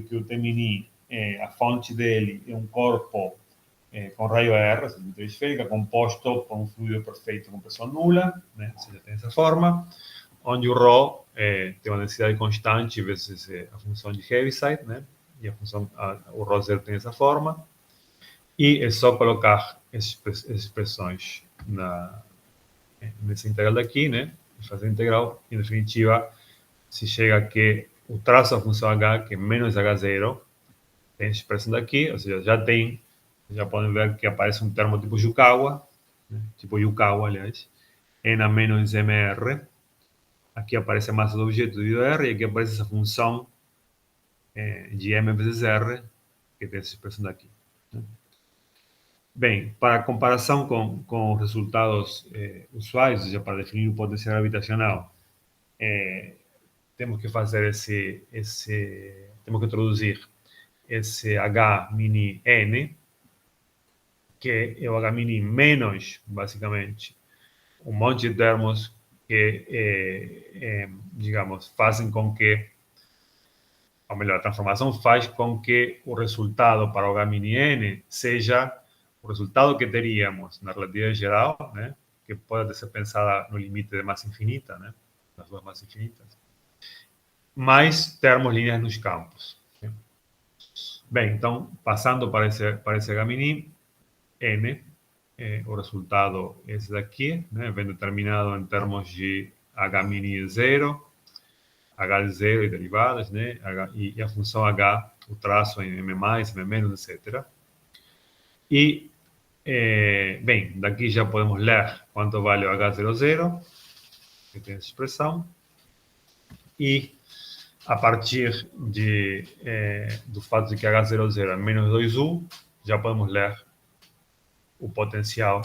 que o T mini, a fonte dele é um corpo com raio R, simetria esférica, composto por um fluido perfeito com pressão nula, né? Ou seja, tem essa forma, onde o ρ tem uma densidade constante vezes a função de Heaviside, né? E o ρ zero tem essa forma. E é só colocar essas expressões nesse integral daqui, né? E fazer a integral. Em definitiva, se chega a que o traço da função h, que é menos h0, tem essa expressão daqui, ou seja, já podem ver que aparece um termo tipo Yukawa, né? Tipo Yukawa, aliás, N a menos MR. Aqui aparece a massa do objeto dividido R, e aqui aparece essa função de M vezes R, que tem essa expressão daqui, né? Bem, para comparação com os resultados usuais, ou seja, para definir o potencial gravitacional, temos que fazer temos que introduzir esse H mini N, que é o H mini menos, basicamente, um monte de termos que, digamos, fazem com que, ou melhor, a transformação faz com que o resultado para o H mini N seja o resultado que teríamos na relatividade geral, né, que pode ser pensada no limite de massa infinita, né, das duas massas infinitas, mais termos lineares nos campos. Né? Bem, então, passando para esse H mini N, o resultado é esse daqui, né, vem determinado em termos de H mini 0, H de 0 e derivadas, né, e a função H, o traço em M+, M-, etc. E, bem, daqui já podemos ler quanto vale o H00, que tem essa expressão, e a partir do fato de que H00 é menos 2U, já podemos ler o potencial,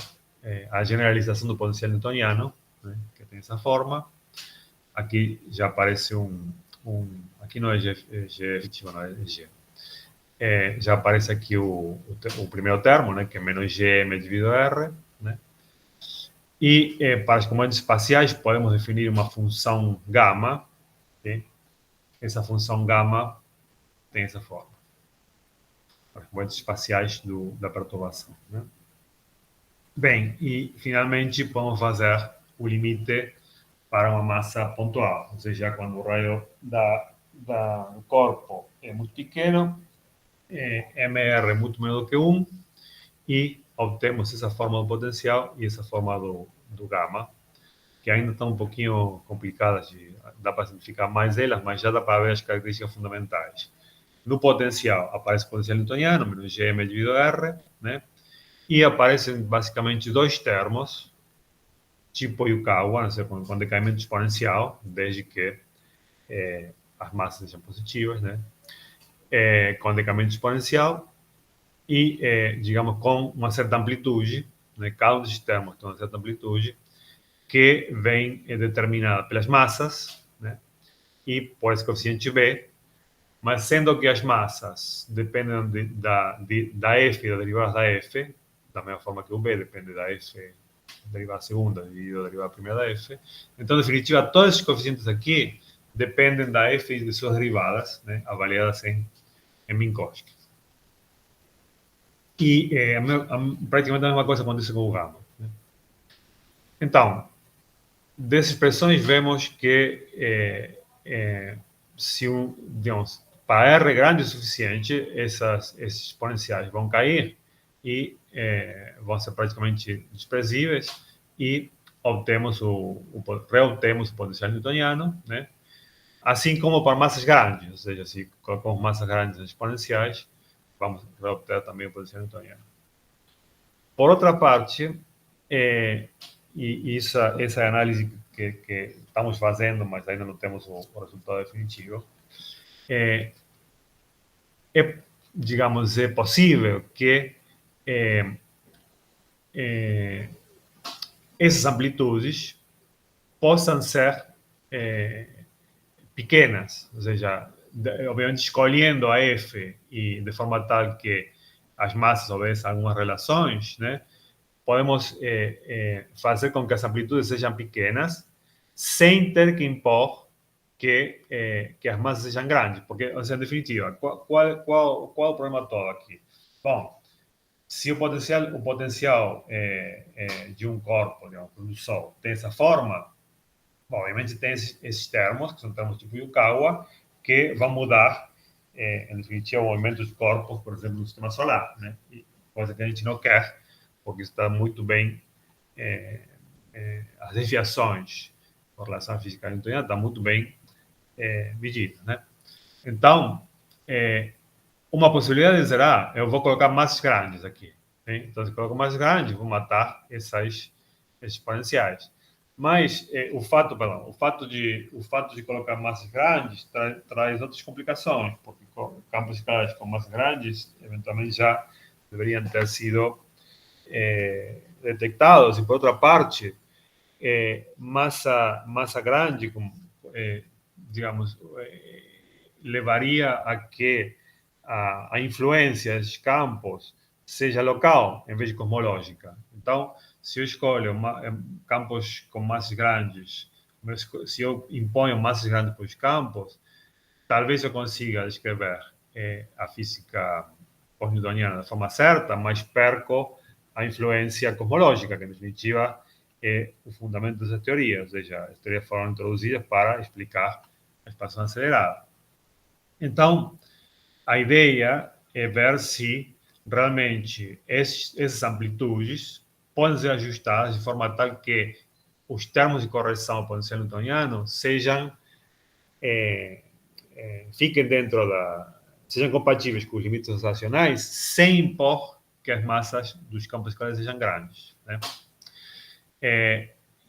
a generalização do potencial newtoniano, né, que tem essa forma. Aqui já aparece aqui não é G efetivo, não é G. Já aparece aqui o primeiro termo, né, que é menos Gm dividido R, né? E para as comandas espaciais podemos definir uma função gama, okay? Essa função gama tem essa forma. Para as comandas espaciais da perturbação, né? Bem, e finalmente podemos fazer o limite para uma massa pontual, ou seja, quando o raio do corpo é muito pequeno, MR é muito menor do que 1, e obtemos essa forma do potencial e essa forma do gama, que ainda estão um pouquinho complicadas, dá para simplificar mais elas, mas já dá para ver as características fundamentais. No potencial aparece o potencial newtoniano, menos Gm dividido R, né? E aparecem basicamente dois termos, tipo Yukawa, com decaimento exponencial, desde que as massas sejam positivas, né? Com decaimento exponencial e, digamos, com uma certa amplitude, né? Cada um desses termos tem uma certa amplitude que vem determinada pelas massas, né? E por esse coeficiente B, mas sendo que as massas dependem da F e da derivada da F, da mesma forma que o B depende da F derivada segunda dividido da derivada primeira da F. Então, em definitiva, todos esses coeficientes aqui dependem da F e de suas derivadas, né, avaliadas em Minkowski. E praticamente a mesma coisa acontece com o gama, né? Então, dessas expressões vemos que se digamos, para R grande o suficiente, esses exponenciais vão cair e vão ser praticamente desprezíveis, e reobtemos o potencial newtoniano, né? Assim como para massas grandes, ou seja, se colocamos massas grandes exponenciais, vamos reobter também o potencial newtoniano. Por outra parte, e essa é a análise que estamos fazendo, mas ainda não temos o resultado definitivo, digamos, é possível que essas amplitudes possam ser pequenas, ou seja, obviamente escolhendo a F e de forma tal que as massas obedeçam algumas relações, né? Podemos fazer com que as amplitudes sejam pequenas sem ter que impor que as massas sejam grandes, porque, ou seja, em definitiva, qual é o problema todo aqui? Bom, se o potencial de um corpo, digamos, do Sol, tem essa forma, bom, obviamente tem esses termos, que são termos tipo Yukawa, que vão mudar, em definitiva, o movimento dos corpos, por exemplo, no sistema solar, né? Coisa que a gente não quer, porque está muito bem, as desviações com relação à física newtoniana está muito bem medida, né? Então, uma possibilidade será, eu vou colocar massas grandes aqui, Hein? Então, se coloco mais grande, vou matar esses exponenciais. Mas o fato de colocar massas grandes traz outras complicações, porque campos escalares com massas grandes, eventualmente já deveriam ter sido detectados. E, por outra parte, massa grande, digamos, levaria a que a influência desses campos seja local, em vez de cosmológica. Então, se eu escolho campos com massas grandes, se eu imponho massas grandes para os campos, talvez eu consiga descrever a física pós-newtoniana da forma certa, mas perco a influência cosmológica, que, em definitiva, é o fundamento dessa teoria. Ou seja, as teorias foram introduzidas para explicar a expansão acelerada. Então, a ideia é ver se realmente essas amplitudes podem ser ajustadas de forma tal que os termos de correção ao potencial newtoniano fiquem sejam compatíveis com os limites rotacionais, sem impor que as massas dos campos escalares sejam grandes, né?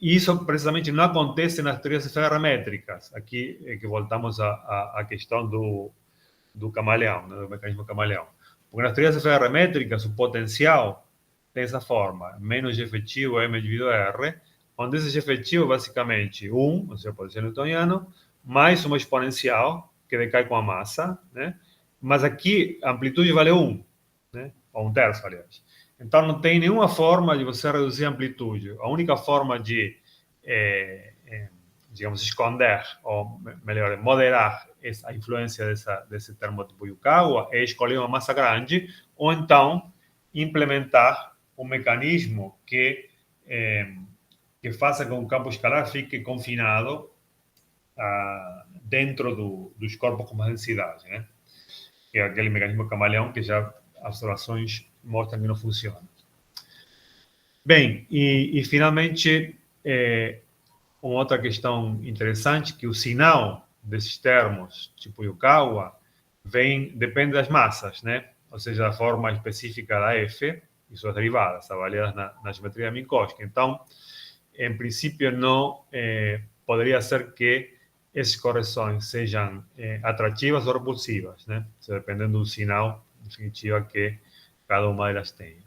Isso precisamente não acontece nas teorias ferrométricas. Aqui é que voltamos à questão do camaleão, né, do mecanismo camaleão. Porque nas teorias ferrométricas, o potencial tem essa forma, menos G efetivo M dividido R, onde esse G efetivo é basicamente 1, ou seja, o potencial newtoniano, mais uma exponencial, que decai com a massa, né? Mas aqui a amplitude vale 1, né? Ou 1/3, aliás. Então não tem nenhuma forma de você reduzir a amplitude. A única forma de, digamos, esconder, ou melhor, moderar a influência desse termo tipo Yukawa é escolher uma massa grande, ou então implementar um mecanismo que faça com que o campo escalar fique confinado dentro dos corpos com mais densidade, né? Que é aquele mecanismo camaleão que já observações mostram que não funciona. Bem, e finalmente, uma outra questão interessante, que o sinal desses termos, tipo Yukawa, depende das massas, né? Ou seja, a forma específica da F e suas derivadas, avaliadas na geometria Minkowski. Então, em princípio, não poderia ser que essas correções sejam atrativas ou repulsivas, né? Dependendo do sinal, em definitiva, que cada uma delas tenha.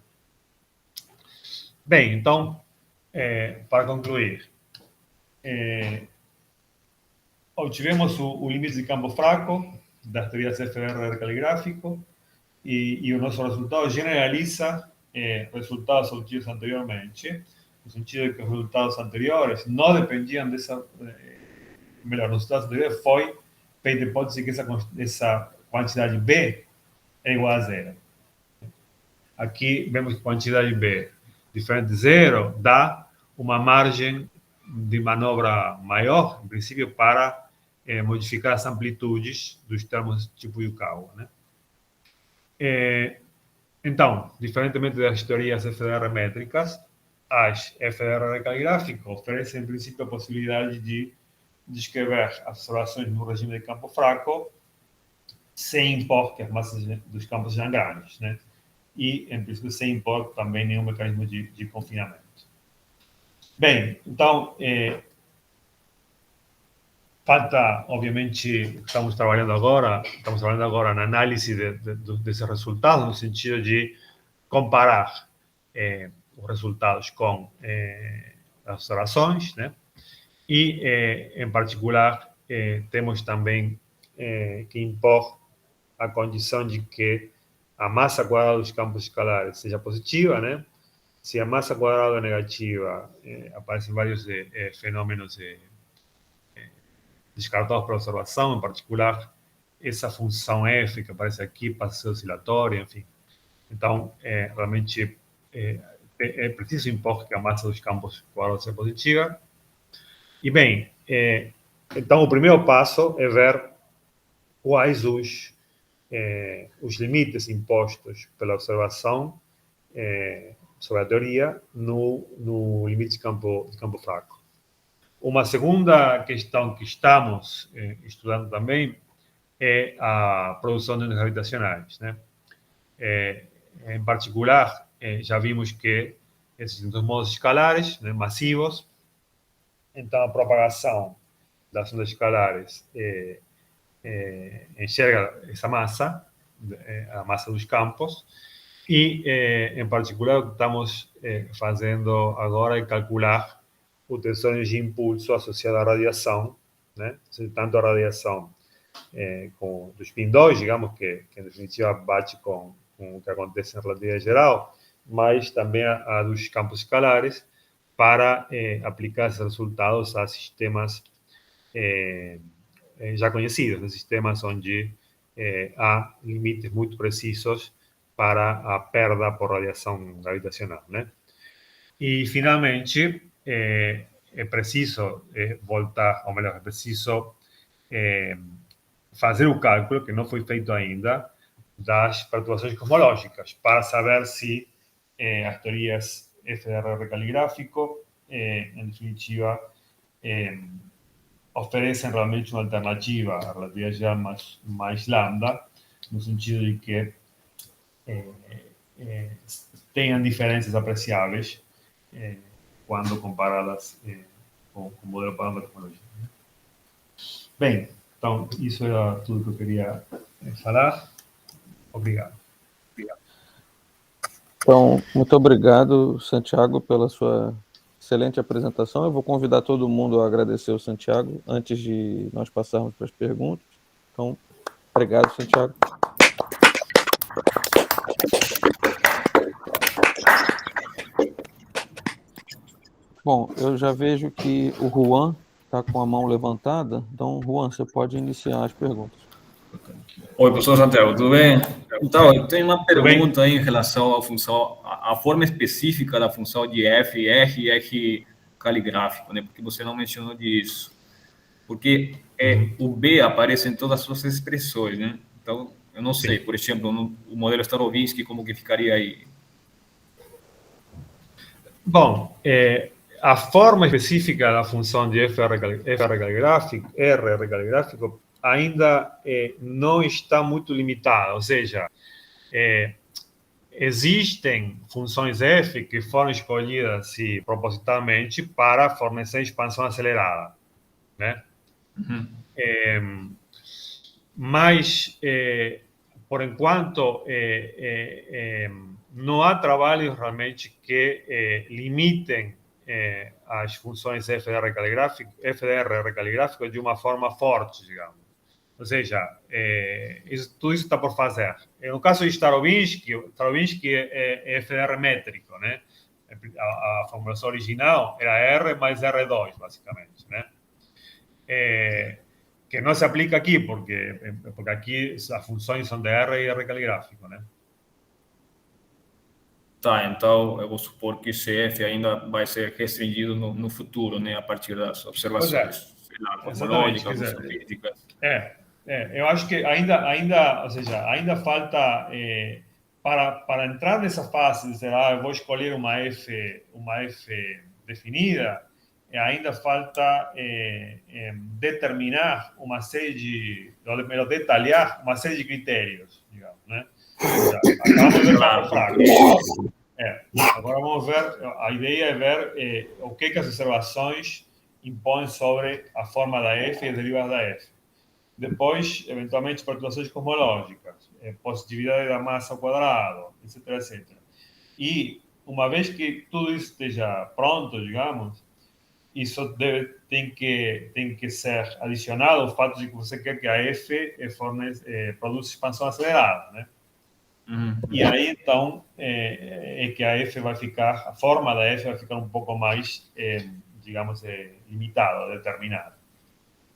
Bem, então, para concluir, obtivemos o limite de campo fraco das teorias FDR caligráfico e o nosso resultado generaliza resultados obtidos anteriormente, no sentido de que os resultados anteriores não dependiam dessa... melhor, os resultados anteriores foi feita a hipótese que essa quantidade B é igual a zero. Aqui vemos que quantidade B diferente de zero dá uma margem de manobra maior, em princípio, para modificar as amplitudes dos termos tipo Yukawa, né? Então, diferentemente das teorias FDR métricas, as FDR caligráficas oferecem, em princípio, a possibilidade de descrever observações no regime de campo fraco sem impor que as massas dos campos sejam grandes, né? E, em princípio, sem impor também nenhum mecanismo de confinamento. Bem, então, falta, obviamente, estamos trabalhando agora na análise desses resultados, no sentido de comparar os resultados com as observações, né? E, em particular, temos também que impor a condição de que a massa quadrada dos campos escalares seja positiva, né? Se a massa quadrada é negativa, aparecem vários fenômenos descartados pela observação, em particular essa função f que aparece aqui passa a ser oscilatória, enfim. Então, realmente é preciso impor que a massa dos campos quadrados seja positiva. E bem, então o primeiro passo é ver quais os limites impostos pela observação sobre a teoria no limite de campo fraco. Uma segunda questão que estamos estudando também é a produção de ondas gravitacionais, né? Em particular, já vimos que existem dois modos escalares, né, massivos. Então, a propagação das ondas escalares enxerga essa massa, a massa dos campos, e, em particular, o que estamos fazendo agora é calcular o tensor de impulso associado à radiação, né? Tanto a radiação do spin 2, digamos, que em definitiva bate com o que acontece na relatividade geral, mas também a dos campos escalares, para aplicar esses resultados a sistemas já conhecidos, né? Sistemas onde há limites muito precisos para a perda por radiação gravitacional, né? E, finalmente, é preciso voltar, ou melhor, é preciso fazer o cálculo, que não foi feito ainda, das perturbações cosmológicas, para saber se as teorias FDR caligráfico, em definitiva, oferecem realmente uma alternativa à relatividade geral mais lambda, no sentido de que tenham diferenças apreciáveis quando comparadas com o modelo padrão da cosmologia. Bem, então, isso era tudo que eu queria falar. Obrigado. Então, muito obrigado, Santiago, pela sua excelente apresentação. Eu vou convidar todo mundo a agradecer o Santiago antes de nós passarmos para as perguntas. Então, obrigado, Santiago. Bom, eu já vejo que o Juan está com a mão levantada. Então, Juan, você pode iniciar as perguntas. Oi, professor Santiago, tudo bem? Então, eu tenho uma pergunta aí em relação à função, a forma específica da função de F, R e R caligráfico, né? Porque você não mencionou disso. Porque o B aparece em todas as suas expressões, né? Então, eu não sei, por exemplo, o modelo Starobinsky, como que ficaria aí? Bom, a forma específica da função de R caligráfico ainda não está muito limitada, ou seja, existem funções F que foram escolhidas propositalmente para fornecer expansão acelerada, né? Mas, por enquanto, não há trabalhos realmente que limitem as funções FDR caligráfico de uma forma forte, digamos. Ou seja, tudo isso está por fazer. No caso de Starobinsky é FDR métrico, né? A formulação original era R mais R2, basicamente, né? Que não se aplica aqui, porque aqui as funções são de R e R caligráfico, né? Tá, então eu vou supor que CF ainda vai ser restringido no futuro, né? A partir das observações cosmológicas, físicas. Eu acho que ou seja, ainda falta para entrar nessa fase de dizer, eu vou escolher uma F definida, ainda falta determinar uma série melhor, detalhar uma série de critérios, digamos, né? Acabamos de ver campo fraco. Agora vamos ver, a ideia é ver o que as observações impõem sobre a forma da F e as derivadas da F. Depois, eventualmente, perturbações cosmológicas, positividade da massa ao quadrado, etc, etc. E, uma vez que tudo isso esteja pronto, digamos, isso tem que ser adicionado ao fato de que você quer que a F produza expansão acelerada, né? E aí, então, que a F vai ficar, a forma da F vai ficar um pouco mais, digamos, limitada, determinada.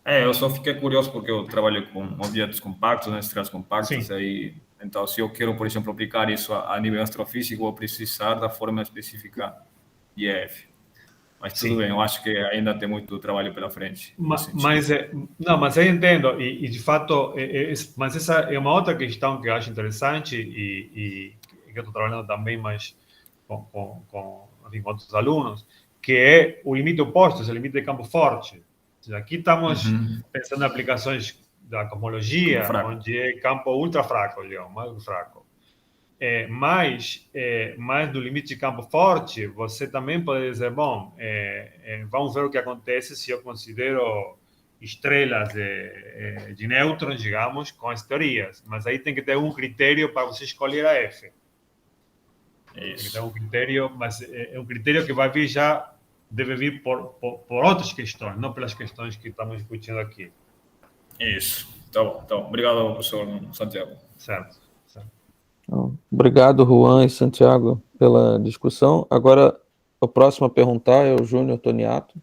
Eu só fiquei curioso porque eu trabalho com objetos compactos, né, estrelas compactas, aí, então se eu quero, por exemplo, aplicar isso a nível astrofísico, vou precisar da forma específica de F. Mas tudo bem, eu acho que ainda tem muito trabalho pela frente. Mas eu entendo, e de fato, mas essa é uma outra questão que eu acho interessante e que eu estou trabalhando também mais com outros alunos, que é o limite oposto, o limite de campo forte. Aqui estamos pensando em aplicações da cosmologia, onde é campo ultra fraco, digamos, mais fraco. mais do limite de campo forte, você também pode dizer, bom, vamos ver o que acontece se eu considero estrelas de nêutrons, digamos, com as teorias. Mas aí tem que ter um critério para você escolher a F. Tem que ter um critério, mas é um critério que vai vir já, deve vir por outras questões, não pelas questões que estamos discutindo aqui. Isso. Tá bom, tá bom. Obrigado, professor Santiago. Certo. Obrigado, Juan e Santiago, pela discussão. Agora, o próximo a perguntar é o Júnior Toniato.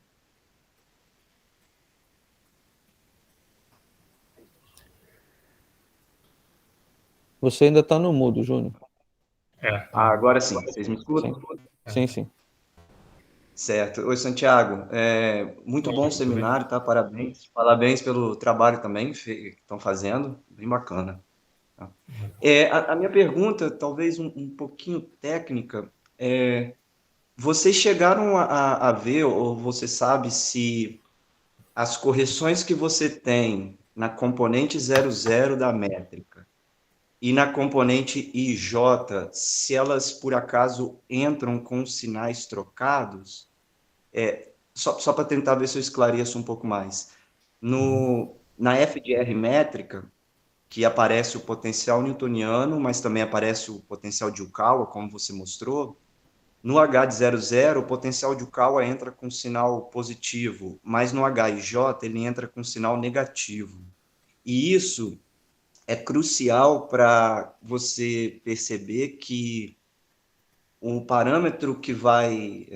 Você ainda está no mudo, Júnior. Agora sim, vocês me escutam? Sim. Certo. Oi, Santiago. Muito bom o seminário, tá? Parabéns. Parabéns pelo trabalho também que estão fazendo. Bem bacana. A minha pergunta, talvez um pouquinho técnica, vocês chegaram a ver, ou você sabe se as correções que você tem na componente 00 da métrica e na componente IJ, se elas por acaso entram com sinais trocados, só para tentar ver se eu esclareço um pouco mais. Na F de R métrica, que aparece o potencial newtoniano, mas também aparece o potencial de Yukawa, como você mostrou, no H de 00, o potencial de Yukawa entra com sinal positivo, mas no HIJ ele entra com sinal negativo. E isso é crucial para você perceber que o parâmetro que vai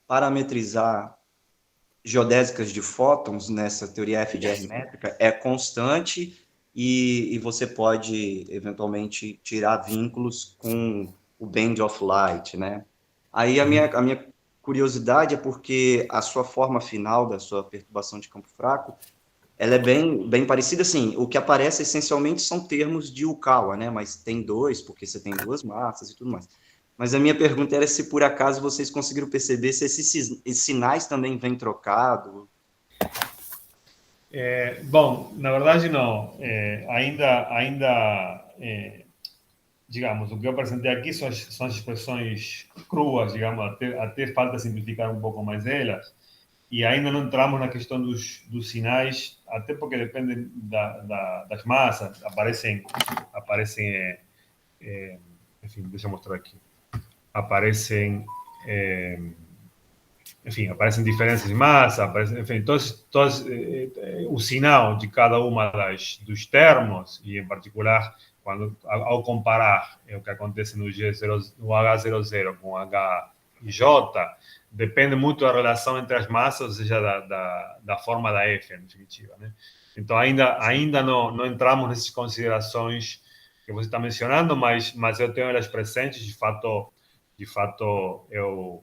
parametrizar geodésicas de fótons nessa teoria F de R métrica é constante e você pode, eventualmente, tirar vínculos com o band of light, né? Aí a minha curiosidade é porque a sua forma final da sua perturbação de campo fraco, ela é bem parecida, assim, o que aparece essencialmente são termos de Yukawa, né? Mas tem dois, porque você tem duas massas e tudo mais. Mas a minha pergunta era se, por acaso, vocês conseguiram perceber se esses sinais também vêm trocados. Bom, na verdade não. Ainda digamos, o que eu apresentei aqui são as expressões cruas, digamos, até falta simplificar um pouco mais elas. E ainda não entramos na questão dos sinais, até porque dependem das massas, aparecem enfim, deixa eu mostrar aqui. Aparecem diferenças de massa, enfim, o sinal de cada uma dos termos, e em particular, ao comparar o que acontece no H00 com o HJ, depende muito da relação entre as massas, ou seja, da forma da F, em definitiva, né? Então, ainda não entramos nessas considerações que você está mencionando, mas eu tenho elas presentes. De fato, eu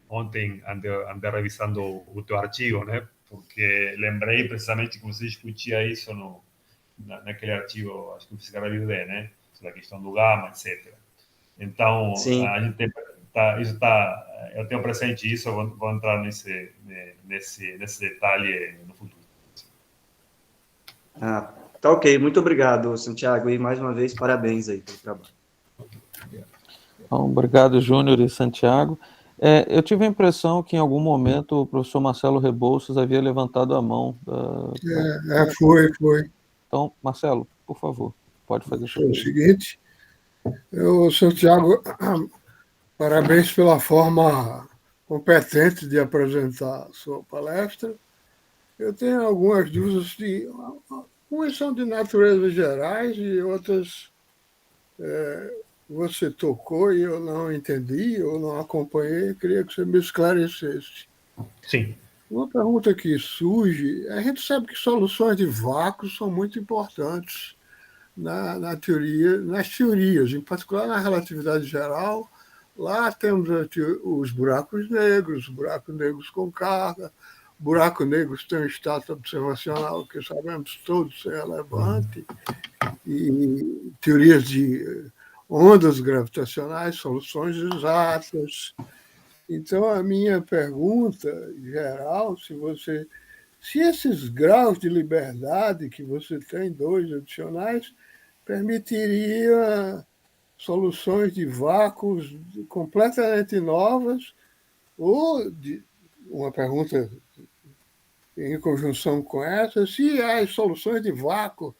ontem andei revisando o teu artigo, né? Porque lembrei precisamente que você discutia isso naquele artigo, acho que o Física Review D, né? Sobre a questão do gama, etc. Então, Sim. a gente eu tenho presente isso, eu vou entrar nesse detalhe no futuro. Tá ok. Muito obrigado, Santiago, e mais uma vez, parabéns aí pelo trabalho. Bom, obrigado, Júnior e Santiago. Eu tive a impressão que em algum momento o professor Marcelo Rebouças havia levantado a mão. Foi. Então, Marcelo, por favor, pode fazer isso. É o seguinte, Santiago, parabéns pela forma competente de apresentar a sua palestra. Eu tenho algumas dúvidas umas são de natureza gerais e outras você tocou e eu não entendi, eu não acompanhei, queria que você me esclarecesse. Sim. Uma pergunta que surge, a gente sabe que soluções de vácuo são muito importantes na teoria, nas teorias, em particular na relatividade geral. Lá temos os buracos negros com carga, buracos negros têm um status observacional que sabemos todos ser relevante, e teorias de ondas gravitacionais, soluções exatas. Então, a minha pergunta geral, se esses graus de liberdade que você tem, 2 adicionais, permitiria soluções de vácuos completamente novas, ou uma pergunta em conjunção com essa, se as soluções de vácuo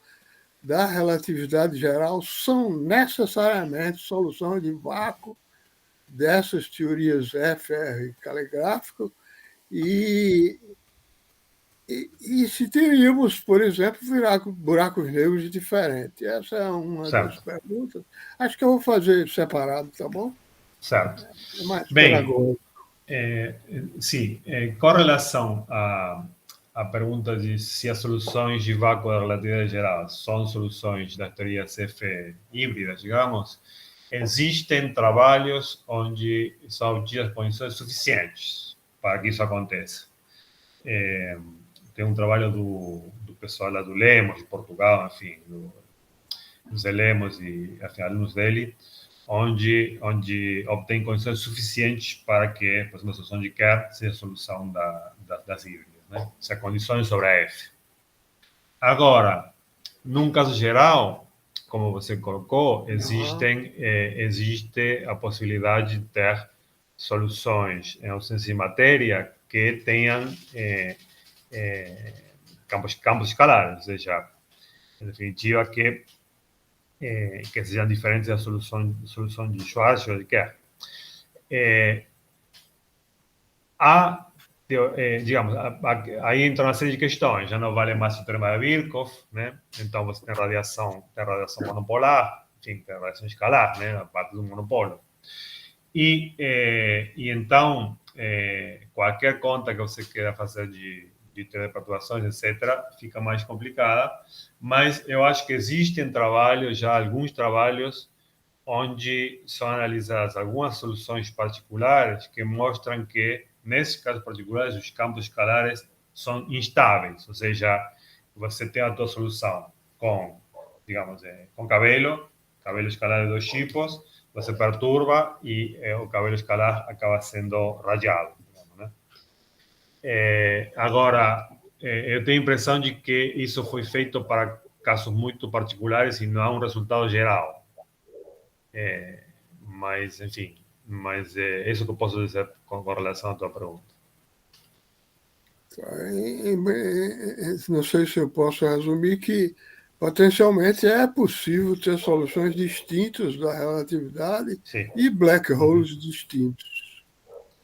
da relatividade geral são necessariamente soluções de vácuo dessas teorias FR caligráfico, e se teríamos, por exemplo, buracos negros diferentes. Essa é uma das perguntas. Acho que eu vou fazer separado, tá bom? Certo. É mais Bem, pedagógico. sim, com relação à pergunta de se as soluções de vácuo da relatividade geral são soluções das teorias F híbridas, digamos, existem trabalhos onde são obtidas condições suficientes para que isso aconteça. Tem um trabalho do pessoal lá do Lemos, de Portugal, enfim, dos Lemos e enfim, alunos dele, onde obtém condições suficientes para que, por exemplo, a solução de Kerr seja a solução das híbridas, né? Se há condições sobre a F. Agora, num caso geral, como você colocou, existe a possibilidade de ter soluções em ausência de matéria que tenham campos escalares, ou seja, em definitiva, que sejam diferentes da solução de Schwarz ou de Kerr. Digamos, aí entra uma série de questões, já não vale mais o teorema de Birkhoff, né? Então você tem radiação monopolar, enfim, tem radiação escalar, né? A parte do monopolo. E então, qualquer conta que você queira fazer de teoria de perturbações, etc., fica mais complicada, mas eu acho que existem trabalhos, já alguns trabalhos, onde são analisadas algumas soluções particulares que mostram que, nesses casos particulares, os campos escalares são instáveis, ou seja, você tem a tua solução com, digamos, com cabelo escalar de 2 tipos, você perturba e o cabelo escalar acaba sendo radiado, digamos, né? Agora, eu tenho a impressão de que isso foi feito para casos muito particulares e não há um resultado geral. Mas, enfim, é isso que eu posso dizer com relação à tua pergunta. Não sei se eu posso resumir que, potencialmente, é possível ter soluções distintas da relatividade. Sim. E black holes distintos.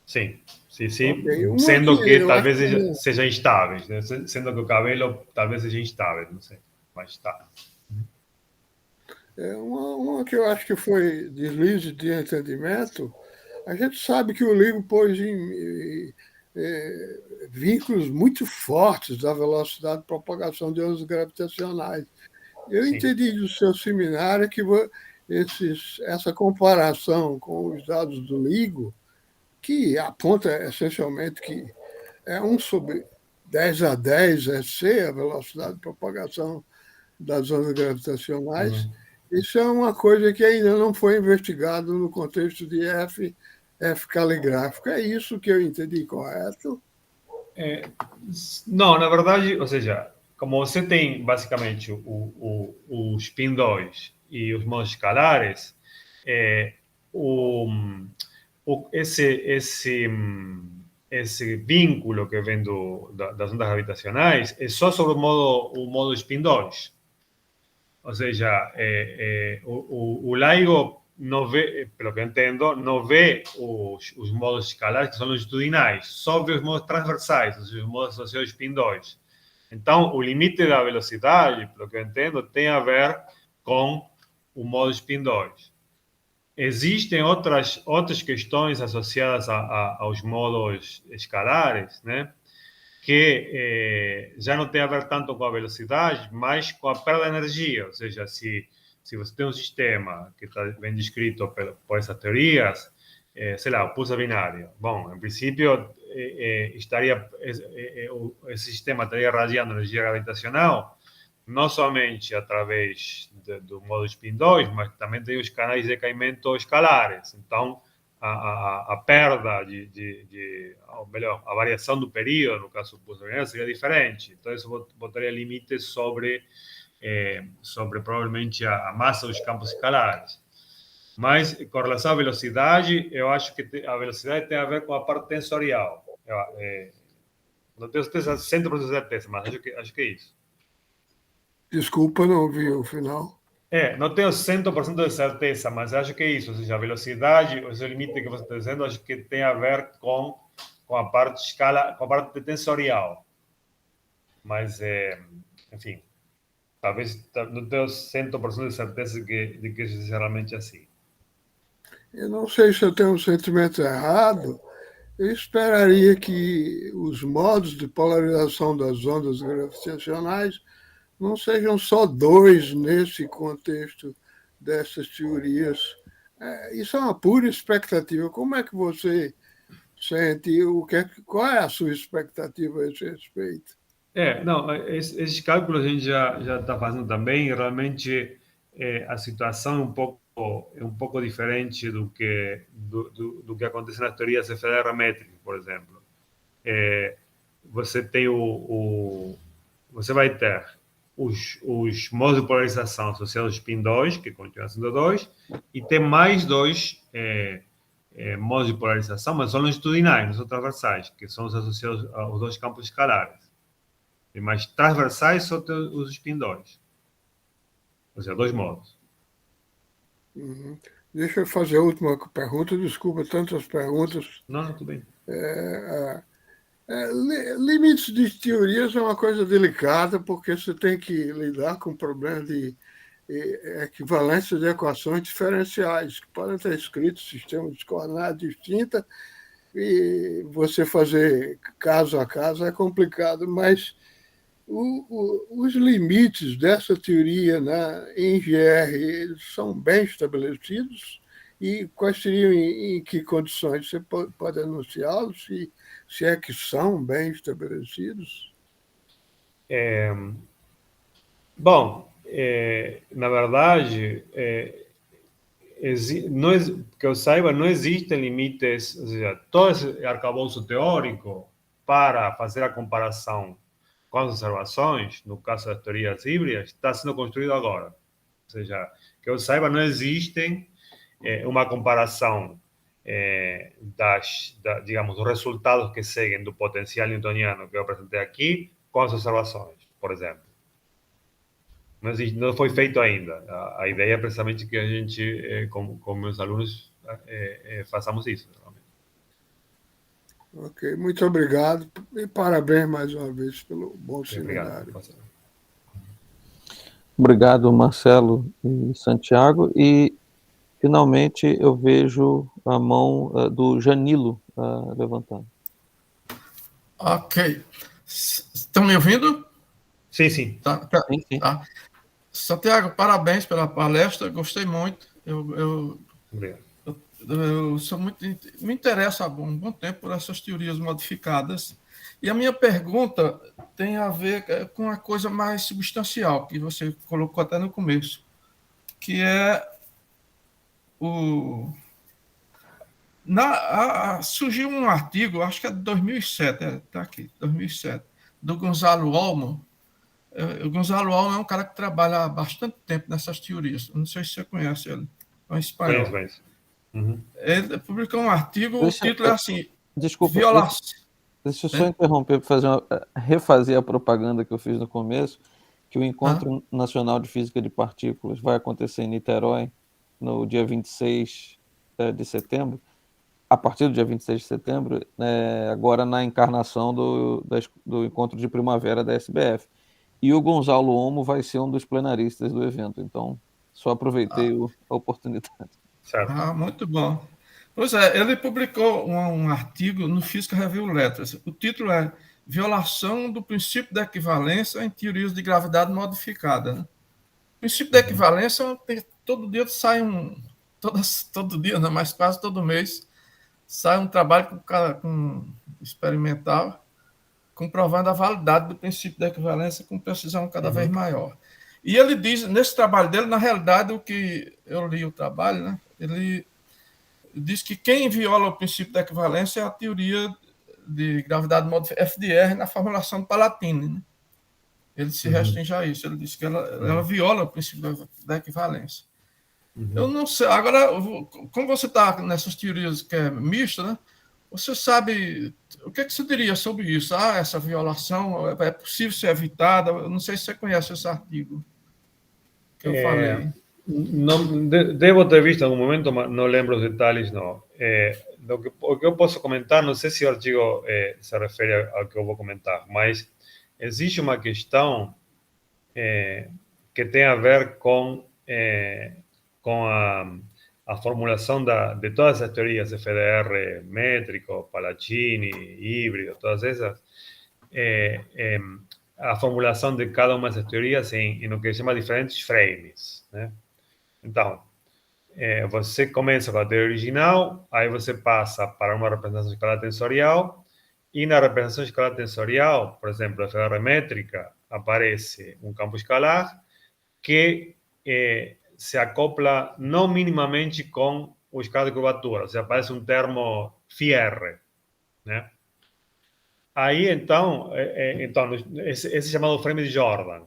Sim. Okay. Sendo que talvez seja instáveis, né? Sendo que o cabelo talvez seja instável, não sei, mas está. Uma que eu acho que foi deslize de entendimento, a gente sabe que o LIGO pôs em vínculos muito fortes da velocidade de propagação de ondas gravitacionais. Eu entendi do seu seminário que essa comparação com os dados do LIGO, que aponta essencialmente que é 1/10⁻⁻, a velocidade de propagação das ondas gravitacionais. Isso é uma coisa que ainda não foi investigado no contexto de F caligráfico. É isso que eu entendi, correto? Não, na verdade, ou seja, como você tem basicamente o spin 2 e os modos escalares, esse vínculo que vem das ondas gravitacionais é só sobre o modo spin 2. Ou seja, o LIGO não vê, pelo que eu entendo, não vê os modos escalares que são longitudinais, só vê os modos transversais, ou seja, os modos associados ao spin 2. Então, o limite da velocidade, pelo que eu entendo, tem a ver com o modo spin 2. Existem outras questões associadas aos modos escalares, né? Que já não tem a ver tanto com a velocidade, mas com a perda de energia. Ou seja, se você tem um sistema que está bem descrito por essas teorias, sei lá, o pulso binário. Bom, em princípio, esse sistema estaria radiando energia gravitacional, não somente através do modo spin 2, mas também tem os canais de decaimento escalares. Então, a perda ou melhor, a variação do período, no caso do pulso binário, seria diferente. Então, isso botaria limites sobre provavelmente a massa dos campos escalares. Mas, com relação à velocidade, eu acho que a velocidade tem a ver com a parte tensorial. Não tenho certeza, 100% de certeza, mas acho que é isso. Desculpa, não ouvi o final. Não tenho 100% de certeza, mas acho que é isso. Ou seja, a velocidade, esse limite que você está dizendo, acho que tem a ver com a parte de escala, com a parte tensorial. Mas, enfim, talvez não tenho 100% de certeza de que isso seja realmente assim. Eu não sei se eu tenho um sentimento errado. Eu esperaria que os modos de polarização das ondas gravitacionais não sejam só dois nesse contexto dessas teorias. Isso é uma pura expectativa. Como é que você sente? Qual é a sua expectativa a esse respeito? Não, esses cálculos a gente já está fazendo também, e realmente a situação é um pouco diferente do que acontece nas teorias ferrométricas, por exemplo. Você tem você vai ter os modos de polarização associados ao spin 2, que continua sendo 2, e tem mais dois modos de polarização, mas são longitudinais, não são transversais, que são os associados aos dois campos escalares. Mas transversais só tem os spin 2. Ou seja, dois modos. Uhum. Deixa eu fazer a última pergunta. Desculpa, tantas perguntas. Não, tudo bem. Limites de teorias é uma coisa delicada, porque você tem que lidar com problemas de equivalência de equações diferenciais, que podem estar escritos em sistemas de coordenadas distintas, e você fazer caso a caso é complicado, mas os limites dessa teoria em GR eles são bem estabelecidos, e quais seriam, em que condições? Você pode anunciá-los, se é que são bem estabelecidos? Bom, na verdade, que eu saiba, não existem limites, ou seja, todo esse arcabouço teórico para fazer a comparação com as observações, no caso das teorias híbridas, está sendo construído agora. Ou seja, que eu saiba, não existem uma comparação digamos, dos resultados que seguem do potencial newtoniano que eu apresentei aqui com as observações, por exemplo. Não foi feito ainda. A ideia é precisamente que a gente, com meus alunos, façamos isso. Ok, muito obrigado e parabéns mais uma vez pelo bom seminário. Obrigado, Marcelo e Santiago. E, finalmente, eu vejo a mão do Janilo levantando. Ok. Estão me ouvindo? Sim, sim. Sim. Tá. Santiago, parabéns pela palestra, gostei muito. Obrigado. Eu sou me interessa há um bom tempo por essas teorias modificadas. E a minha pergunta tem a ver com a coisa mais substancial, que você colocou até no começo, que é surgiu um artigo, acho que é de 2007, está aqui, 2007, do Gonzalo Olmo. O Gonzalo Olmo é um cara que trabalha há bastante tempo nessas teorias. Não sei se você conhece ele. É um espanhol. Conheço. Uhum. Ele publicou um artigo, o título é assim... Desculpa, violação. Deixa eu só interromper para refazer a propaganda que eu fiz no começo, que o Encontro Nacional de Física de Partículas vai acontecer em Niterói no dia 26 de setembro, a partir do dia 26 de setembro, agora na encarnação do Encontro de Primavera da SBF. E o Gonzalo Olmo vai ser um dos plenaristas do evento, então só aproveitei a oportunidade. Certo. Muito bom. Pois é, ele publicou um artigo no Physical Review Letters. O título é Violação do princípio da equivalência em teorias de gravidade modificada. Né? O princípio da equivalência, todo dia sai todo dia, não, mas quase todo mês, sai um trabalho com experimental comprovando a validade do princípio da equivalência com precisão cada vez maior. E ele diz, nesse trabalho dele, na realidade, o que eu li o trabalho, né, ele diz que quem viola o princípio da equivalência é a teoria de gravidade modificada, FDR, na formulação do Palatini. Né? Ele se restringe a isso. Ele diz que ela viola o princípio da equivalência. Eu não sei. Agora, como você está nessas teorias que é mista, né? Você sabe o que você diria sobre isso? Essa violação é possível ser evitada? Eu não sei se você conhece esse artigo que eu falei. Debo ter visto en algún momento, no lembro los detalles, no. Lo que eu posso comentar, não sei se o artigo se refere ao que eu vou comentar, mas existe uma questão que tem a ver com a formulação de todas as teorias, FDR métrico, Palacini, híbrido, todas essas, a formulação de cada uma dessas teorias em o que se chama diferentes frames, né? Então, você começa com a teoria original, aí você passa para uma representação escalar tensorial, e na representação escalar tensorial, por exemplo, a FDR métrica, aparece um campo escalar que se acopla não minimamente com o escalar de curvatura, ou seja, aparece um termo φr, né? Aí, então, esse chamado frame de Jordan.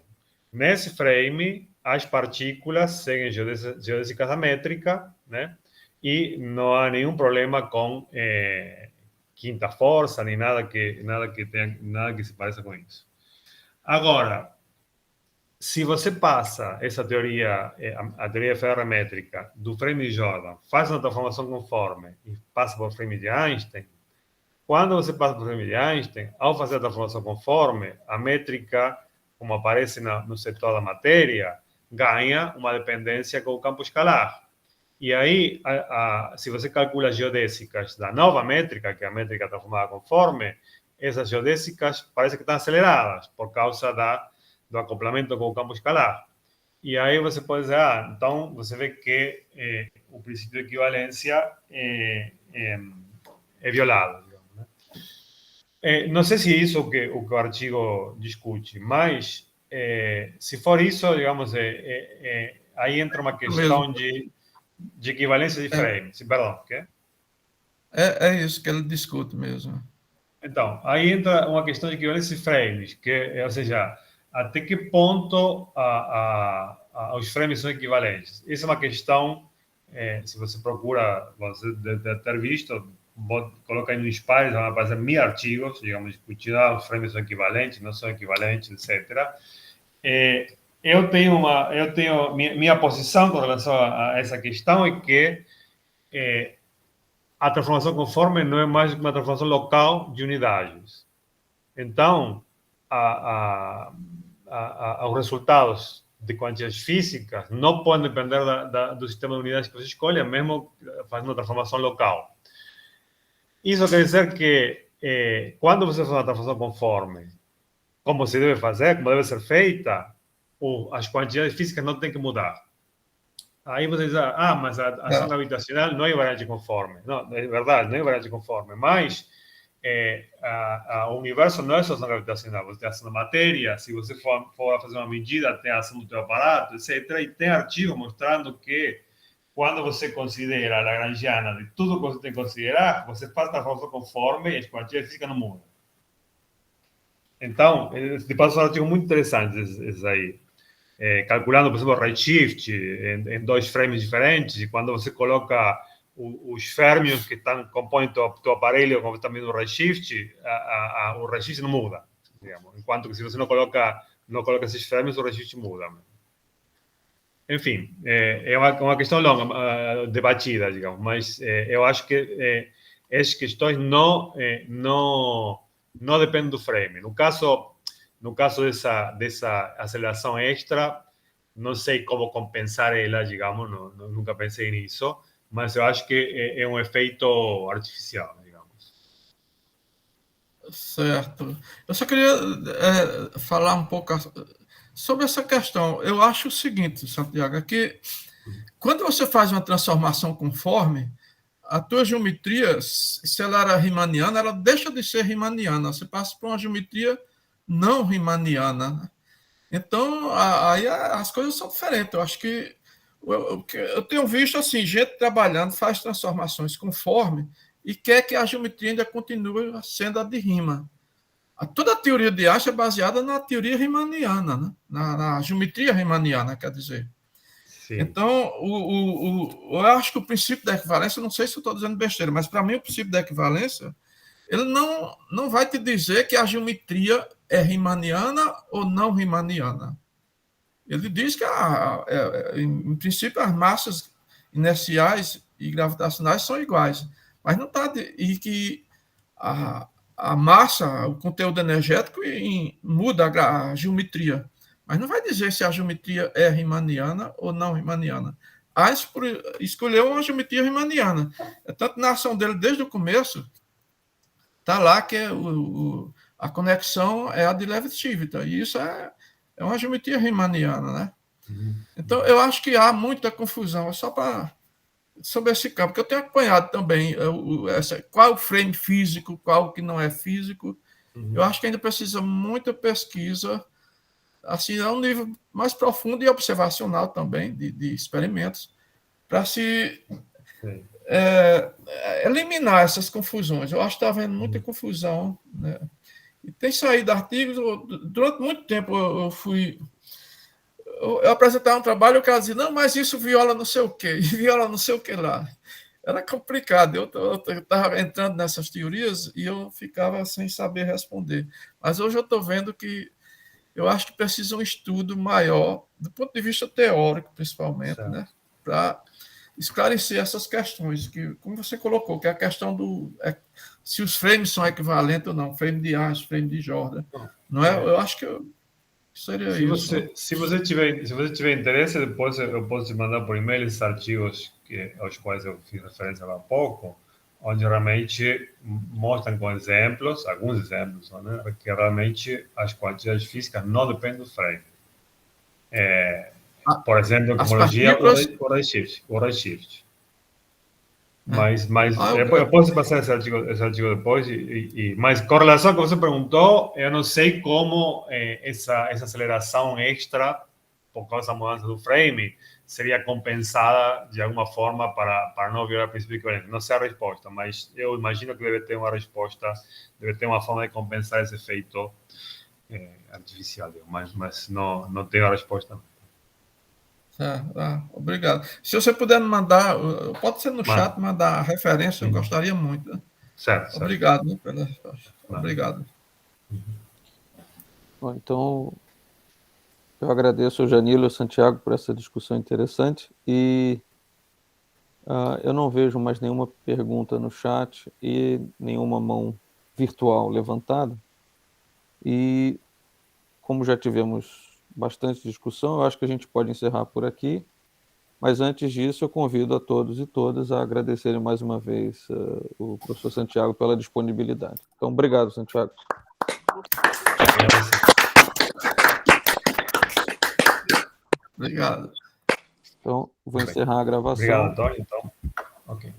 Nesse frame, as partículas seguem geodésica da métrica, né? E não há nenhum problema com quinta força, nem nada que se pareça com isso. Agora, se você passa essa teoria, a teoria ferrométrica do frame de Jordan, faz uma transformação conforme e passa para o frame de Einstein, quando você passa para o frame de Einstein, ao fazer a transformação conforme, a métrica, como aparece no setor da matéria, ganha uma dependência com o campo escalar. E aí, se você calcula as geodésicas da nova métrica, que é a métrica transformada conforme, essas geodésicas parecem que estão aceleradas por causa do acoplamento com o campo escalar. E aí você pode dizer, então você vê que o princípio de equivalência é violado. Digamos, né? Não sei se é isso o que o artigo discute, mas se for isso, digamos, aí entra uma questão de equivalência de frames. Perdão, quê? É isso que ele discute mesmo. Então, aí entra uma questão de equivalência de frames, ou seja, até que ponto os frames são equivalentes. Essa é uma questão, se você procura, você deve ter visto, coloca aí no Inspire, vão aparecer 1000 artigos, digamos, discutindo os frames são equivalentes, não são equivalentes, etc. Eu tenho minha posição com relação a essa questão é que a transformação conforme não é mais uma transformação local de unidades. Então, os resultados de quantidades físicas não podem depender do sistema de unidades que você escolha, mesmo fazendo uma transformação local. Isso quer dizer que quando você faz uma transformação conforme, como se deve fazer, como deve ser feita, as quantidades físicas não têm que mudar. Aí você diz, mas a ação gravitacional não é variante conforme. Não, é verdade, não é variante conforme, mas o universo não é só ação gravitacional, você tem a ação da matéria, se você for fazer uma medida, tem a ação do teu aparato, etc. E tem artigo mostrando que quando você considera a lagrangiana de tudo que você tem que considerar, você faz a transformação conforme e as quantidades físicas não mudam. Então, de passo, são artigos muito interessantes esses aí. Calculando, por exemplo, o redshift em 2 frames diferentes, e quando você coloca os férmions que compõem teu aparelho, como também no redshift, o redshift não muda, digamos. Enquanto que se você não coloca esses férmions, o redshift muda. Enfim, é uma questão longa, debatida, digamos, mas eu acho que essas questões não dependem do frame. No caso dessa aceleração extra, não sei como compensar ela, digamos, nunca pensei nisso, mas eu acho que é um efeito artificial, digamos. Certo. Eu só queria falar um pouco sobre essa questão. Eu acho o seguinte, Santiago, é que quando você faz uma transformação conforme, a tua geometria, se ela era riemanniana, ela deixa de ser riemanniana. Você passa para uma geometria não riemanniana. Então, aí as coisas são diferentes. Eu acho que eu tenho visto assim, gente trabalhando, faz transformações conforme e quer que a geometria ainda continue sendo a de Riemann. Toda a teoria de Einstein é baseada na teoria riemanniana, né? na geometria riemanniana, quer dizer. Sim. Então, eu acho que o princípio da equivalência, não sei se eu estou dizendo besteira, mas para mim o princípio da equivalência, ele não vai te dizer que a geometria é riemanniana ou não riemanniana. Ele diz que, em princípio, as massas inerciais e gravitacionais são iguais, mas não está, e que a massa, o conteúdo energético muda a geometria, mas não vai dizer se a geometria é riemanniana ou não riemanniana. Einstein escolheu uma geometria riemanniana. Tanto na ação dele, desde o começo, está lá que a conexão é a de Levi-Civita, e isso é uma geometria riemanniana, né? Então, eu acho que há muita confusão, só sobre esse campo, porque eu tenho acompanhado também qual é o frame físico, qual que não é físico. Eu acho que ainda precisa muita pesquisa, assim, a um nível mais profundo e observacional também, de experimentos, para se eliminar essas confusões. Eu acho que está havendo muita confusão, né? E tem saído artigos. Durante muito tempo eu apresentava um trabalho e o cara dizia, não, mas isso viola não sei o quê, e viola não sei o que lá. Era complicado, eu estava entrando nessas teorias e eu ficava sem saber responder. Mas hoje eu estou vendo que eu acho que precisa um estudo maior, do ponto de vista teórico, principalmente, né, para esclarecer essas questões, que, como você colocou, que é a questão se os frames são equivalentes ou não, frame de Einstein, frame de Jordan. Não é? Eu acho que seria isso. Se você tiver interesse, depois eu posso te mandar por e-mail esses artigos aos quais eu fiz referência há pouco, onde realmente mostram com exemplos, alguns exemplos, né, que realmente as quantidades físicas não dependem do frame. Por exemplo, em cosmologia, o redshift. Mas eu posso passar esse artigo depois. Mas com relação ao que você perguntou, eu não sei como essa aceleração extra, por causa da mudança do frame, seria compensada de alguma forma para não violar o princípio de equivalência. Não sei a resposta, mas eu imagino que deve ter uma resposta, deve ter uma forma de compensar esse efeito artificial, mas não tenho a resposta. Obrigado. Se você puder me mandar, pode ser no chat, mandar a referência, eu gostaria muito. Né? Certo. Obrigado, né, pela resposta. Obrigado. Bom, então, eu agradeço ao Janilo e ao Santiago por essa discussão interessante e eu não vejo mais nenhuma pergunta no chat e nenhuma mão virtual levantada. E como já tivemos bastante discussão, eu acho que a gente pode encerrar por aqui, mas antes disso eu convido a todos e todas a agradecerem mais uma vez o professor Santiago pela disponibilidade. Então, obrigado, Santiago. Obrigado. Então, vou encerrar a gravação. Obrigado, Antônio. Então, ok.